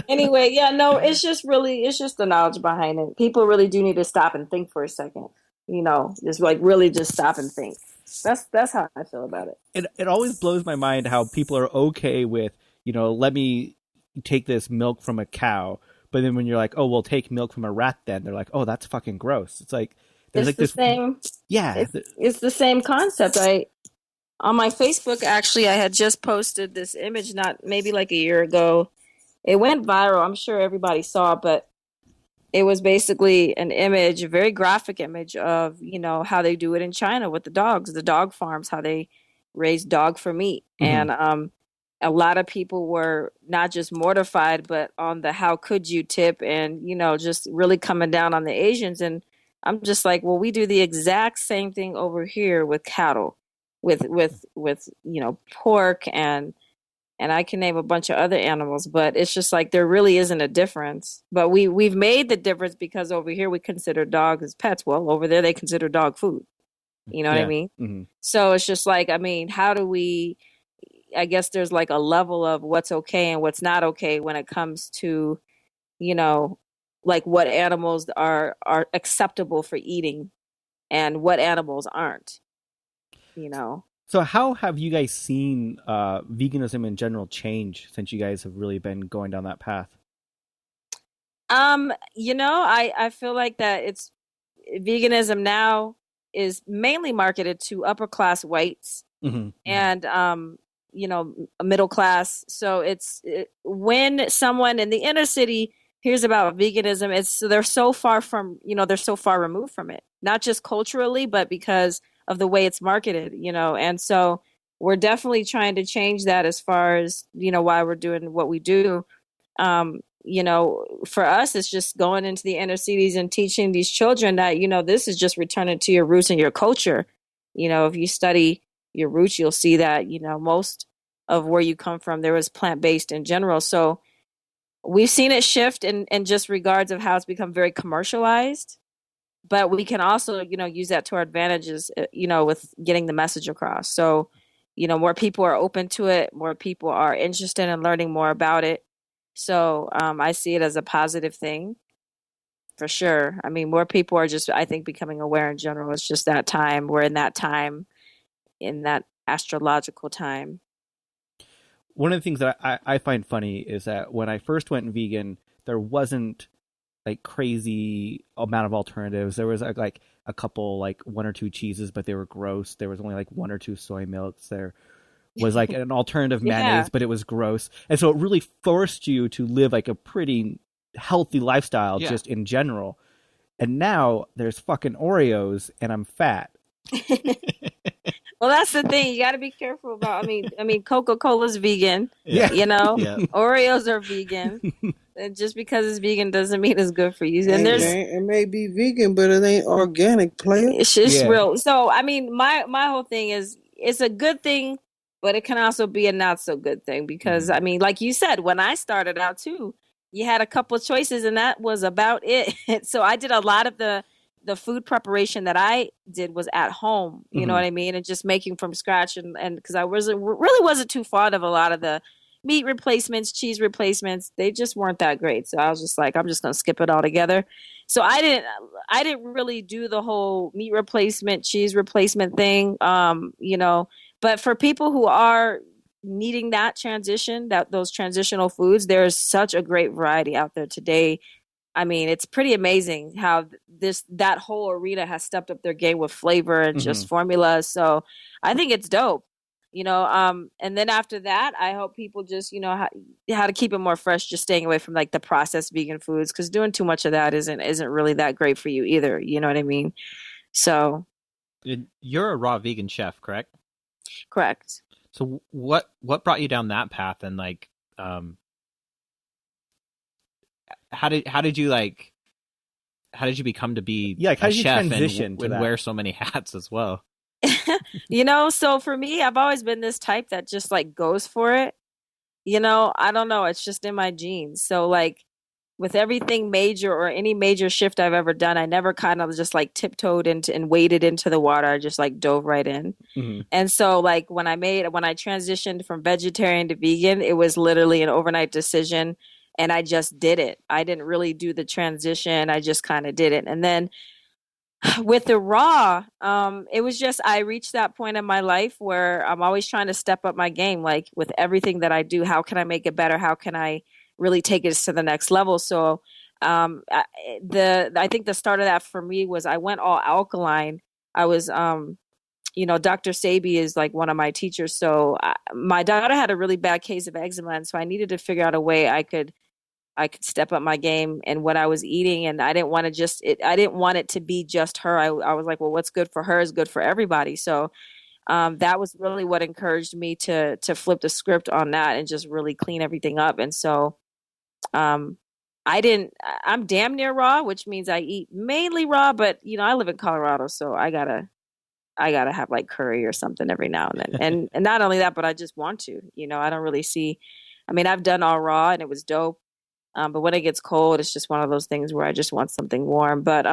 anyway, yeah, no, it's just the knowledge behind it. People really do need to stop and think for a second. You know, just like really just stop and think. That's how I feel about it. It always blows my mind how people are okay with, you know, let me take this milk from a cow, but then when you're like, oh, we'll take milk from a rat, then they're like, oh, that's fucking gross. It's like there's It's like the this same. yeah. It's the same concept. On my Facebook, actually, I had just posted this image maybe like a year ago. It went viral. I'm sure everybody saw it, but it was basically an image, a very graphic image of, you know, how they do it in China with the dogs, the dog farms, how they raise dog for meat. Mhm. And a lot of people were not just mortified, but on the how could you tip and, you know, just really coming down on the Asians. And I'm just like, well, we do the exact same thing over here with cattle, with you know, pork and I can name a bunch of other animals, but it's just like there really isn't a difference. But we've made the difference because over here we consider dogs as pets. Well, over there they consider dog food. You know what I mean? Mm-hmm. So it's just like, I mean, how do we, I guess there's like a level of what's okay and what's not okay when it comes to, you know, like what animals are acceptable for eating and what animals aren't, you know? So how have you guys seen veganism in general change since you guys have really been going down that path? You know, I feel like that it's veganism now is mainly marketed to upper class whites and you know, middle class. So when someone in the inner city hears about veganism, they're so far removed from it, not just culturally, but because of the way it's marketed, you know. And so we're definitely trying to change that as far as, you know, why we're doing what we do. You know, for us, it's just going into the inner cities and teaching these children that, you know, this is just returning to your roots and your culture. You know, if you study your roots, you'll see that, you know, most of where you come from, there was plant-based in general. So we've seen it shift in just regards of how it's become very commercialized. but we can also, use that to our advantages, with getting the message across. So, more people are open to it, more people are interested in learning more about it. So I see it as a positive thing for sure. I mean, more people are just, I think, becoming aware in general. It's just that time. We're in that time, in that astrological time. One of the things that I find funny is that when I first went vegan, there wasn't like crazy amount of alternatives. There was like a couple, like 1 or 2 cheeses, but they were gross. There was only like 1 or 2 soy milks. There was like an alternative mayonnaise, but it was gross. And so it really forced you to live like a pretty healthy lifestyle just in general. And now there's fucking Oreos and I'm fat. Well, that's the thing. You got to be careful about. I mean, Coca-Cola's vegan. Yeah. Oreos are vegan. And just because it's vegan doesn't mean it's good for you. And it may be vegan, but it ain't organic, player. It's just real. So, I mean, my whole thing is it's a good thing, but it can also be a not so good thing because, I mean, like you said, when I started out too, you had a couple of choices and that was about it. So I did a lot of the food preparation that I did was at home, you know what I mean? And just making from scratch. And because I wasn't too fond of a lot of the meat replacements, cheese replacements. They just weren't that great. So I was just like, I'm just going to skip it all together. So I didn't really do the whole meat replacement, cheese replacement thing, but for people who are needing that transition, those transitional foods, there's such a great variety out there today. I mean, it's pretty amazing how that whole arena has stepped up their game with flavor and just formulas. So I think it's dope, and then after that, I hope people just, how to keep it more fresh, just staying away from like the processed vegan foods, because doing too much of that isn't really that great for you either. You know what I mean? So you're a raw vegan chef, correct? Correct. So what brought you down that path, and like, how did you become to be a chef and wear so many hats as well? So for me, I've always been this type that just like goes for it. I don't know. It's just in my genes. So like with everything major or any major shift I've ever done, I never kind of just like tiptoed into and waded into the water. I just like dove right in. And so like when I transitioned from vegetarian to vegan, it was literally an overnight decision. And I just did it. I didn't really do the transition. I just kind of did it. And then with the raw, it was just, I reached that point in my life where I'm always trying to step up my game. Like with everything that I do, how can I make it better? How can I really take it to the next level? So I think the start of that for me was I went all alkaline. I was, Dr. Sabi is like one of my teachers. So my daughter had a really bad case of eczema. And so I needed to figure out a way I could step up my game and what I was eating. And I didn't want it to be just her. I was like, well, what's good for her is good for everybody. So that was really what encouraged me to flip the script on that and just really clean everything up. And so I'm damn near raw, which means I eat mainly raw, but I live in Colorado, so I gotta have like curry or something every now and then. And not only that, but I just want to, I don't really see, I've done all raw and it was dope. But when it gets cold, it's just one of those things where I just want something warm. But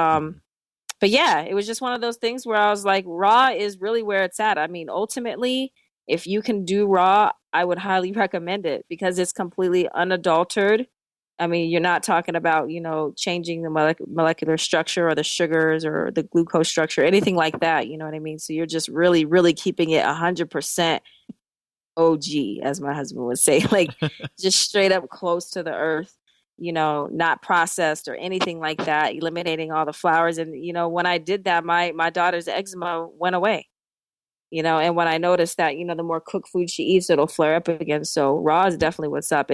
yeah, it was just one of those things where I was like, raw is really where it's at. Ultimately, if you can do raw, I would highly recommend it because it's completely unadulterated. You're not talking about, changing the molecular structure or the sugars or the glucose structure, anything like that. You know what I mean? So you're just really, really keeping it 100% OG, as my husband would say, like just straight up close to the earth, not processed or anything like that, eliminating all the flours. And, when I did that, my daughter's eczema went away, and when I noticed that, the more cooked food she eats, it'll flare up again. So raw is definitely what's up.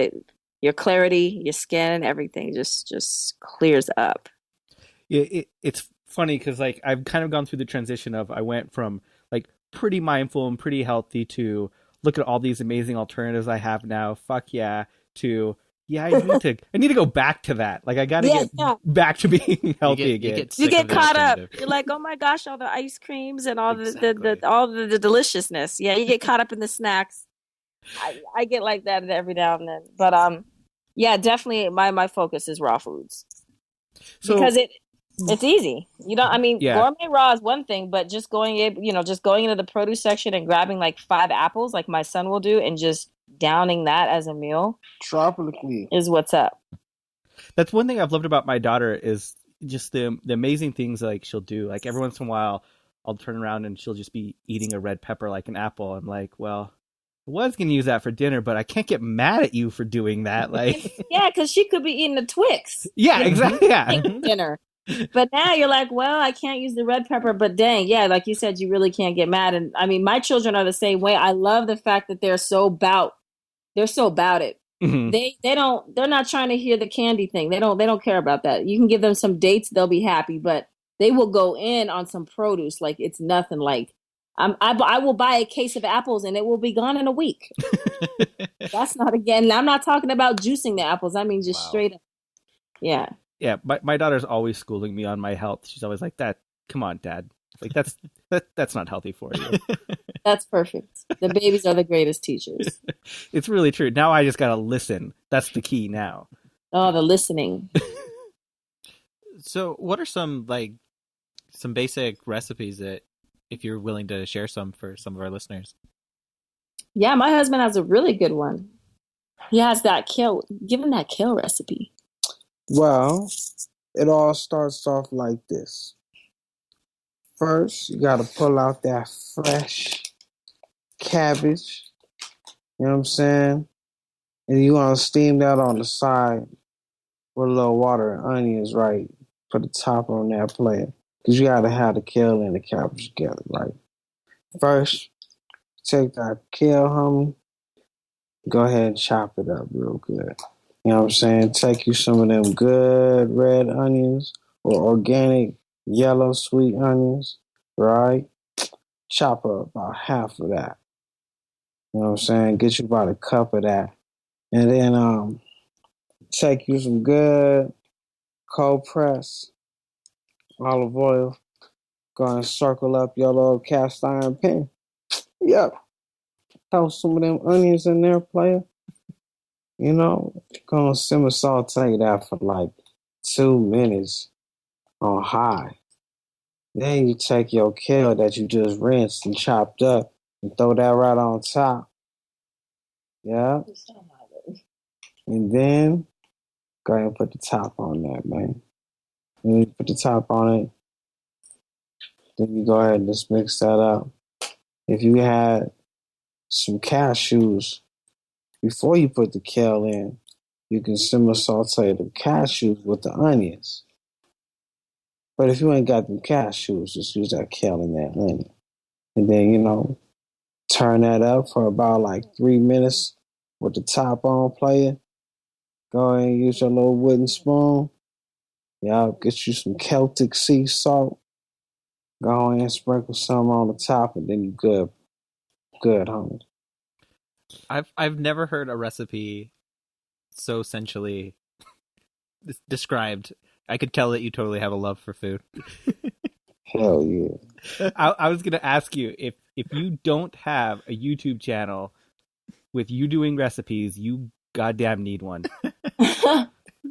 Your clarity, your skin, everything just clears up. It's funny because like I've kind of gone through the transition of I went from like pretty mindful and pretty healthy to look at all these amazing alternatives I have now. Fuck yeah. To I need to go back to that. Like I got to get back to being healthy again. You get caught up. You're like, oh my gosh, all the ice creams and all the deliciousness. Yeah, you get caught up in the snacks. I get like that every now and then. But yeah, definitely my focus is raw foods. So, because It's easy. You don't. I mean, Yeah. gourmet raw is one thing, but just going into the produce section and grabbing like 5 apples, like my son will do, and just downing that as a meal Tropically. is what's up. That's one thing I've loved about my daughter is just the amazing things like she'll do. Like every once in a while, I'll turn around and she'll just be eating a red pepper like an apple. I'm like, well, I was going to use that for dinner, but I can't get mad at you for doing that. Like, Yeah, because she could be eating a Twix. yeah, exactly. Yeah. Dinner. But now you're like, well, I can't use the red pepper, but dang, yeah, like you said, you really can't get mad. And I mean, my children are the same way. I love the fact that they're so about it. Mhm. They're not trying to hear the candy thing. They don't care about that. You can give them some dates, they'll be happy, but they will go in on some produce like it's nothing. Like I will buy a case of apples and it will be gone in a week. That's not, again, I'm not talking about juicing the apples. I mean, just straight up. Yeah. Yeah. My daughter's always schooling me on my health. She's always like, "Dad, come on, Dad. Like that's not healthy for you." That's perfect. The babies are the greatest teachers. It's really true. Now I just got to listen. That's the key now. Oh, the listening. So, what are some basic recipes that, if you're willing to share some for some of our listeners? Yeah, my husband has a really good one. He has that kale. Give him that kale recipe. Well, it all starts off like this. First, you got to pull out that fresh cabbage. You know what I'm saying? And you want to steam that on the side with a little water and onions, right? Put the top on that plate. Because you got to have the kale and the cabbage together, right? First, take that kale, homie. Go ahead and chop it up real good. You know what I'm saying? Take you some of them good red onions or organic yellow sweet onions, right? Chop up about half of that. You know what I'm saying? Get you about a cup of that. And then take you some good cold press olive oil. Go and circle up your little cast iron pan. Yep. Throw some of them onions in there, player. You know, go and simmer saute that for like 2 minutes on high. Then you take your kale that you just rinsed and chopped up and throw that right on top. Yeah. And then go ahead and put the top on that, man. Then you put the top on it. Then you go ahead and just mix that up. If you had some cashews before you put the kale in, you can simmer saute the cashews with the onions. But if you ain't got them cashews, just use that kale and that onion. And then, you know, turn that up for about like 3 minutes with the top on, player. Go ahead and use your little wooden spoon. Y'all get you some Celtic sea salt. Go ahead and sprinkle some on the top, and then you good. Good, homie. I've never heard a recipe so essentially described. I could tell that you totally have a love for food. Hell yeah. I was going to ask you, if you don't have a YouTube channel with you doing recipes, you goddamn need one.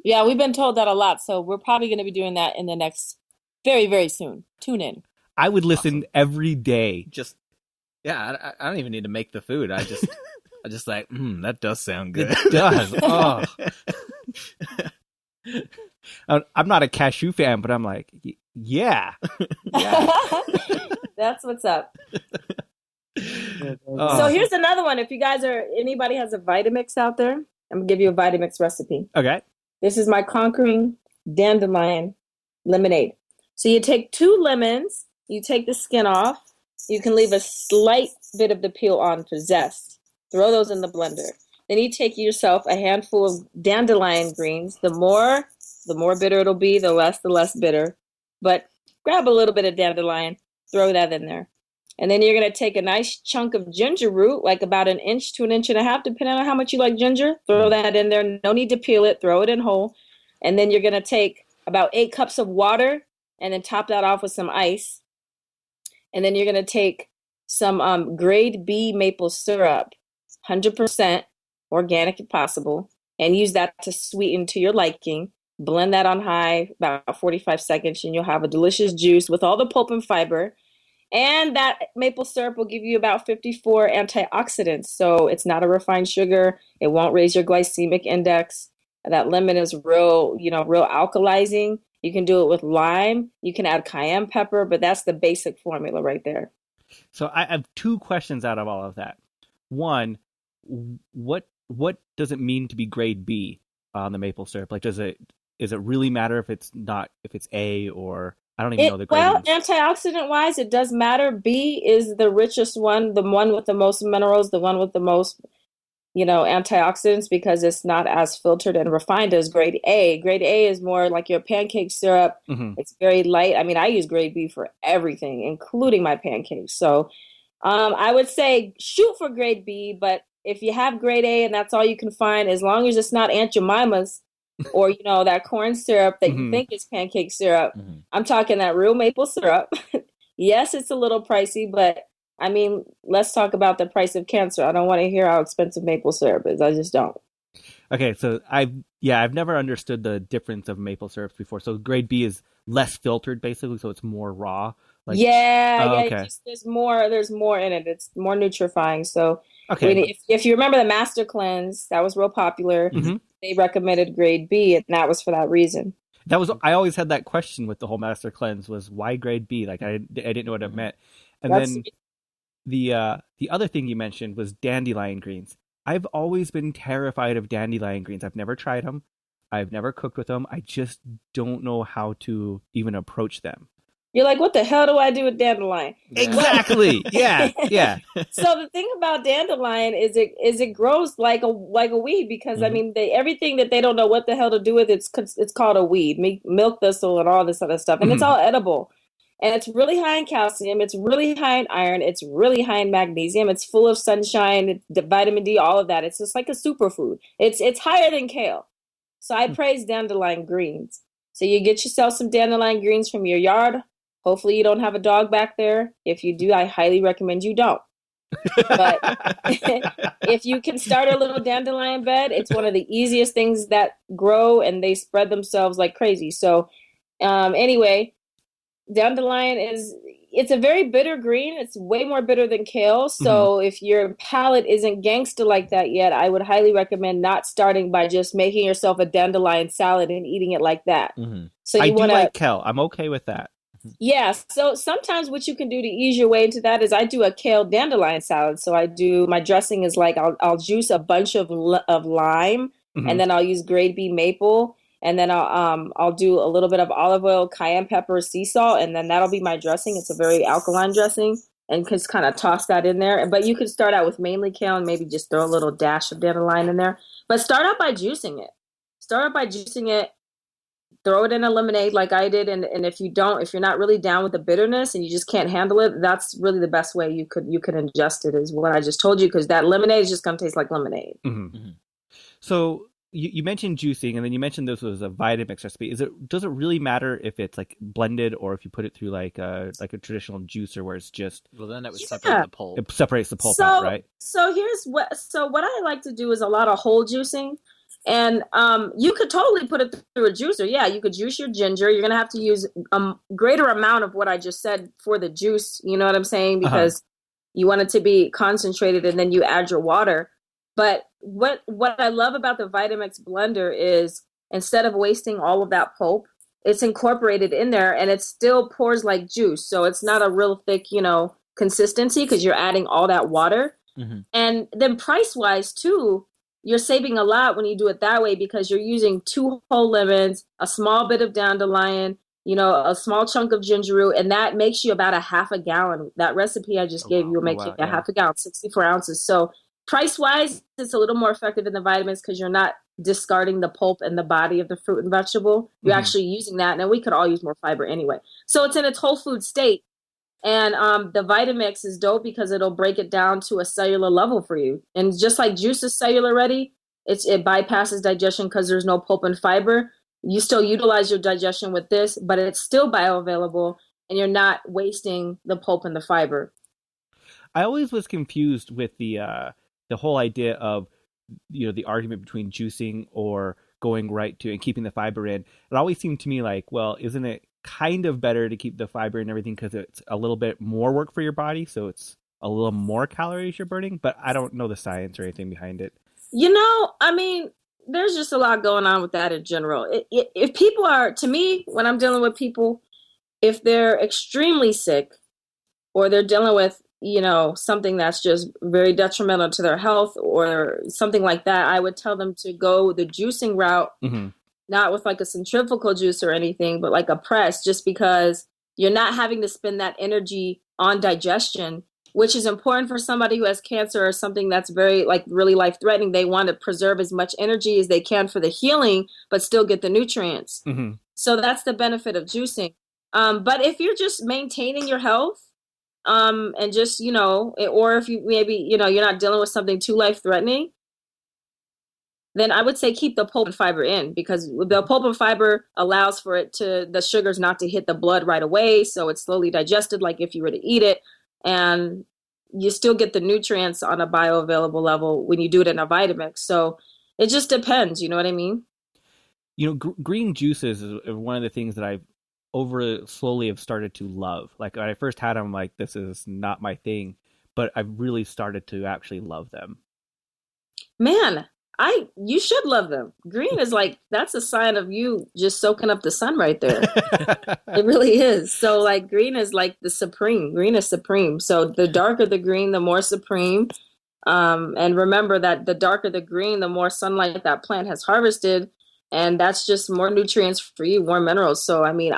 Yeah, we've been told that a lot, so we're probably going to be doing that in the next very, very soon. Tune in. I would listen every day. Yeah, I don't even need to make the food. I just like, that does sound good. It does. Oh. I'm not a cashew fan, but I'm like, yeah. That's what's up. Oh. So here's another one. If you guys anybody has a Vitamix out there, I'm going to give you a Vitamix recipe. Okay. This is my conquering Dandelion Lemonade. So you take 2 lemons, you take the skin off, you can leave a slight bit of the peel on for zest. Throw those in the blender. Then you take yourself a handful of dandelion greens. The more bitter it'll be, the less bitter. But grab a little bit of dandelion, throw that in there. And then you're going to take a nice chunk of ginger root, like about 1 inch to 1.5 inches, depending on how much you like ginger. Throw that in there. No need to peel it. Throw it in whole. And then you're going to take about 8 cups of water and then top that off with some ice. And then you're going to take some grade B maple syrup, 100% organic if possible, and use that to sweeten to your liking. blend that on high, about 45 seconds, and you'll have a delicious juice with all the pulp and fiber. And that maple syrup will give you about 54 antioxidants. So it's not a refined sugar. It won't raise your glycemic index. That lemon is real, real alkalizing. You can do it with lime. You can add cayenne pepper, but that's the basic formula right there. So I have two questions out of all of that. One, what does it mean to be grade B on the maple syrup? Like, does it really matter if it's A, or I don't even know the grade. Well, antioxidant wise, it does matter. B is the richest one, the one with the most minerals, the one with the most, antioxidants, because it's not as filtered and refined as grade A. Grade A is more like your pancake syrup. Mm-hmm. It's very light. I mean, I use grade B for everything, including my pancakes. So I would say shoot for grade B, but if you have grade A and that's all you can find, as long as it's not Aunt Jemima's or, that corn syrup that you think is pancake syrup, I'm talking that real maple syrup. Yes, it's a little pricey, but I mean, let's talk about the price of cancer. I don't want to hear how expensive maple syrup is. I just don't. Okay, so I've never understood the difference of maple syrups before. So grade B is less filtered, basically, so it's more raw. Like, okay. There's more in it. It's more nutrifying. So okay, if you remember the Master Cleanse, that was real popular. Mm-hmm. They recommended grade B, and that was for that reason. I always had that question with the whole Master Cleanse, was why grade B? Like I didn't know what it meant. And then the other thing you mentioned was dandelion greens. I've always been terrified of dandelion greens. I've never tried them. I've never cooked with them. I just don't know how to even approach them. You're like, what the hell do I do with dandelion? Exactly. Yeah. So the thing about dandelion is it grows like a weed, because I mean everything that they don't know what the hell to do with it's called a weed, milk thistle and all this other stuff, and it's all edible. And it's really high in calcium. It's really high in iron. It's really high in magnesium. It's full of sunshine, vitamin D, all of that. It's just like a superfood. It's higher than kale. So I praise dandelion greens. So you get yourself some dandelion greens from your yard. Hopefully you don't have a dog back there. If you do, I highly recommend you don't. But if you can start a little dandelion bed, it's one of the easiest things that grow, and they spread themselves like crazy. So anyway, dandelion it's a very bitter green. It's way more bitter than kale. So if your palate isn't gangsta like that yet, I would highly recommend not starting by just making yourself a dandelion salad and eating it like that. So I do like kale. I'm okay with that. Yeah. So sometimes what you can do to ease your way into that is I do a kale dandelion salad. So my dressing is like I'll juice a bunch of lime, and then I'll use grade B maple. And then I'll do a little bit of olive oil, cayenne pepper, sea salt, and then that'll be my dressing. It's a very alkaline dressing, and just kind of toss that in there. But you could start out with mainly kale and maybe just throw a little dash of dandelion in there. But start out by juicing it. Throw it in a lemonade like I did. And if you're not really down with the bitterness and you just can't handle it, that's really the best way you could ingest it, is what I just told you, because that lemonade is just going to taste like lemonade. So you mentioned juicing, and then you mentioned this was a Vitamix recipe. Does it really matter if it's like blended or if you put it through like a traditional juicer where it's just? Well, then that would separate the pulp. It separates the pulp out, right? So what I like to do is a lot of whole juicing, and you could totally put it through a juicer. Yeah, you could juice your ginger. You're gonna have to use a greater amount of what I just said for the juice. You know what I'm saying? Because you want it to be concentrated, and then you add your water. But what I love about the Vitamix blender is instead of wasting all of that pulp, it's incorporated in there, and it still pours like juice. So it's not a real thick, consistency, because you're adding all that water. And then price-wise, too, you're saving a lot when you do it that way, because you're using 2 whole lemons, a small bit of dandelion, a small chunk of ginger root, and that makes you about a half a gallon. That recipe I just gave you will make you a half a gallon, 64 ounces. So price-wise, it's a little more effective in the vitamins, because you're not discarding the pulp and the body of the fruit and vegetable. You're actually using that, and then we could all use more fiber anyway. So it's in its whole food state. And the Vitamix is dope because it'll break it down to a cellular level for you. And just like juice is cellular ready, it bypasses digestion because there's no pulp and fiber. You still utilize your digestion with this, but it's still bioavailable, and you're not wasting the pulp and the fiber. I always was confused with the whole idea of, the argument between juicing or going right to and keeping the fiber in. It always seemed to me like, well, isn't it kind of better to keep the fiber and everything because it's a little bit more work for your body, so it's a little more calories you're burning? But I don't know the science or anything behind it. I mean, there's just a lot going on with that in general. If people are, to me, when I'm dealing with people, if they're extremely sick or they're dealing with, something that's just very detrimental to their health or something like that, I would tell them to go the juicing route, not with like a centrifugal juice or anything, but like a press, just because you're not having to spend that energy on digestion, which is important for somebody who has cancer or something that's very really life-threatening. They want to preserve as much energy as they can for the healing, but still get the nutrients. So that's the benefit of juicing. But if you're just maintaining your health, and just, or if you maybe, you're not dealing with something too life-threatening, then I would say keep the pulp and fiber in, because the pulp and fiber allows for the sugars not to hit the blood right away. So it's slowly digested, like if you were to eat it, and you still get the nutrients on a bioavailable level when you do it in a Vitamix. So it just depends. You know what I mean? Green juices is one of the things that I've slowly have started to love. Like when I first had them, like, this is not my thing, but I've really started to actually love them. Man, you should love them. Green is that's a sign of you just soaking up the sun right there. It really is. So green is the supreme. Green is supreme. So the darker the green, the more supreme. And remember that the darker the green, the more sunlight that plant has harvested. And that's just more nutrients for you, more minerals. So, I mean,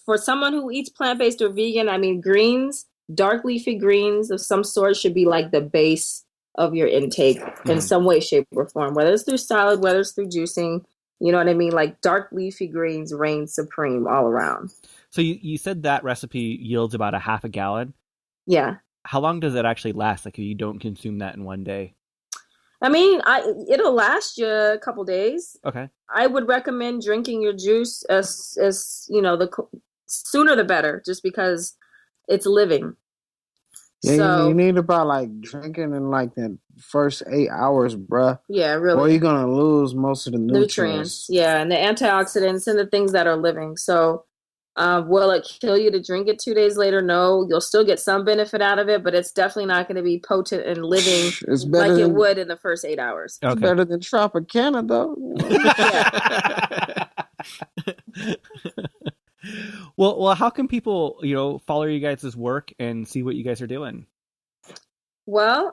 for someone who eats plant-based or vegan, greens, dark leafy greens of some sort should be the base of your intake in some way, shape, or form, whether it's through salad, whether it's through juicing, you know what I mean? Dark leafy greens reign supreme all around. So you said that recipe yields about a half a gallon? Yeah. How long does it actually last, if you don't consume that in one day? It'll last you a couple days. Okay. I would recommend drinking your juice as the sooner the better, just because it's living. Yeah, so, you need about drinking in the first 8 hours, bruh. Yeah, really. Or you're gonna lose most of the nutrients. Yeah, and the antioxidants and the things that are living. So, will it kill you to drink it 2 days later? No, you'll still get some benefit out of it, but it's definitely not going to be potent and living it would in the first 8 hours. It's better than Tropicana, though. Well, how can people, follow you guys' work and see what you guys are doing? Well,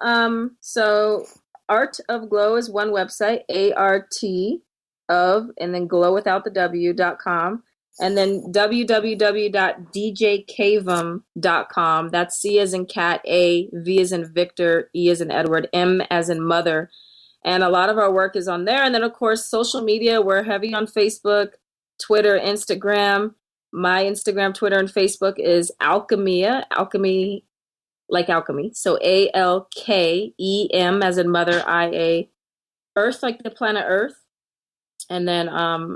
so Art of Glow is one website, ART of, and then glow without the W.com. And then www.djcavem.com. That's C as in cat, A, V as in Victor, E as in Edward, M as in mother. And a lot of our work is on there. And then, of course, social media. We're heavy on Facebook, Twitter, Instagram. My Instagram, Twitter, and Facebook is Alkemia. Alchemy, like alchemy. So ALKEM as in mother, IA. Earth, like the planet Earth. And then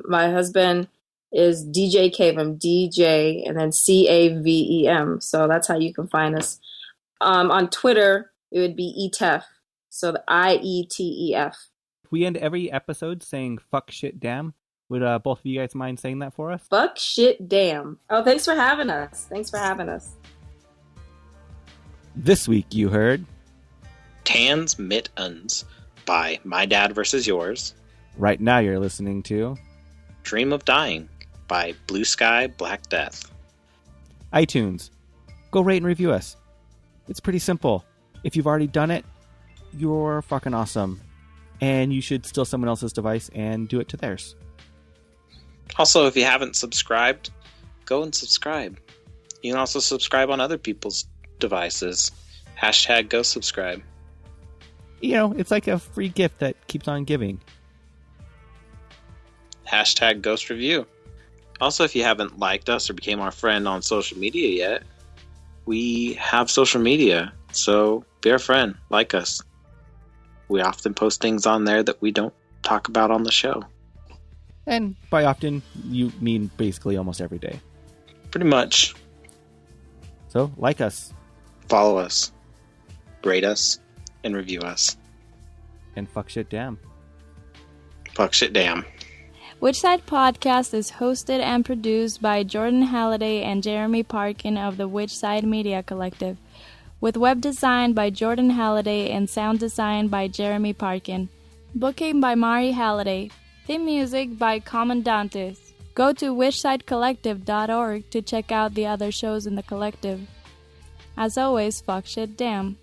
my husband is DJ Cavem, DJ, and then CAVEM. So that's how you can find us. On Twitter, it would be Ietef. So the IETEF. We end every episode saying fuck, shit, damn. Would both of you guys mind saying that for us? Fuck, shit, damn. Oh, thanks for having us. This week you heard Tanz Mittens by My Dad Versus Yours. Right now you're listening to Dream of Dying by Blue Sky Black Death. iTunes. Go rate and review us. It's pretty simple. If you've already done it, you're fucking awesome. And you should steal someone else's device and do it to theirs. Also, if you haven't subscribed, go and subscribe. You can also subscribe on other people's devices. # go subscribe. It's like a free gift that keeps on giving. # ghost review. Also, if you haven't liked us or became our friend on social media yet, we have social media. So be our friend. Like us. We often post things on there that we don't talk about on the show. And by often, you mean basically almost every day. Pretty much. So, like us. Follow us. Rate us. And review us. And fuck shit damn. Fuck shit damn. Which Side Podcast is hosted and produced by Jordan Halliday and Jeremy Parkin of the Which Side Media Collective, with web design by Jordan Halliday and sound design by Jeremy Parkin. Booking by Mari Halliday. Theme music by Commandantes. Go to whichsidecollective.org to check out the other shows in the collective. As always, fuck shit damn.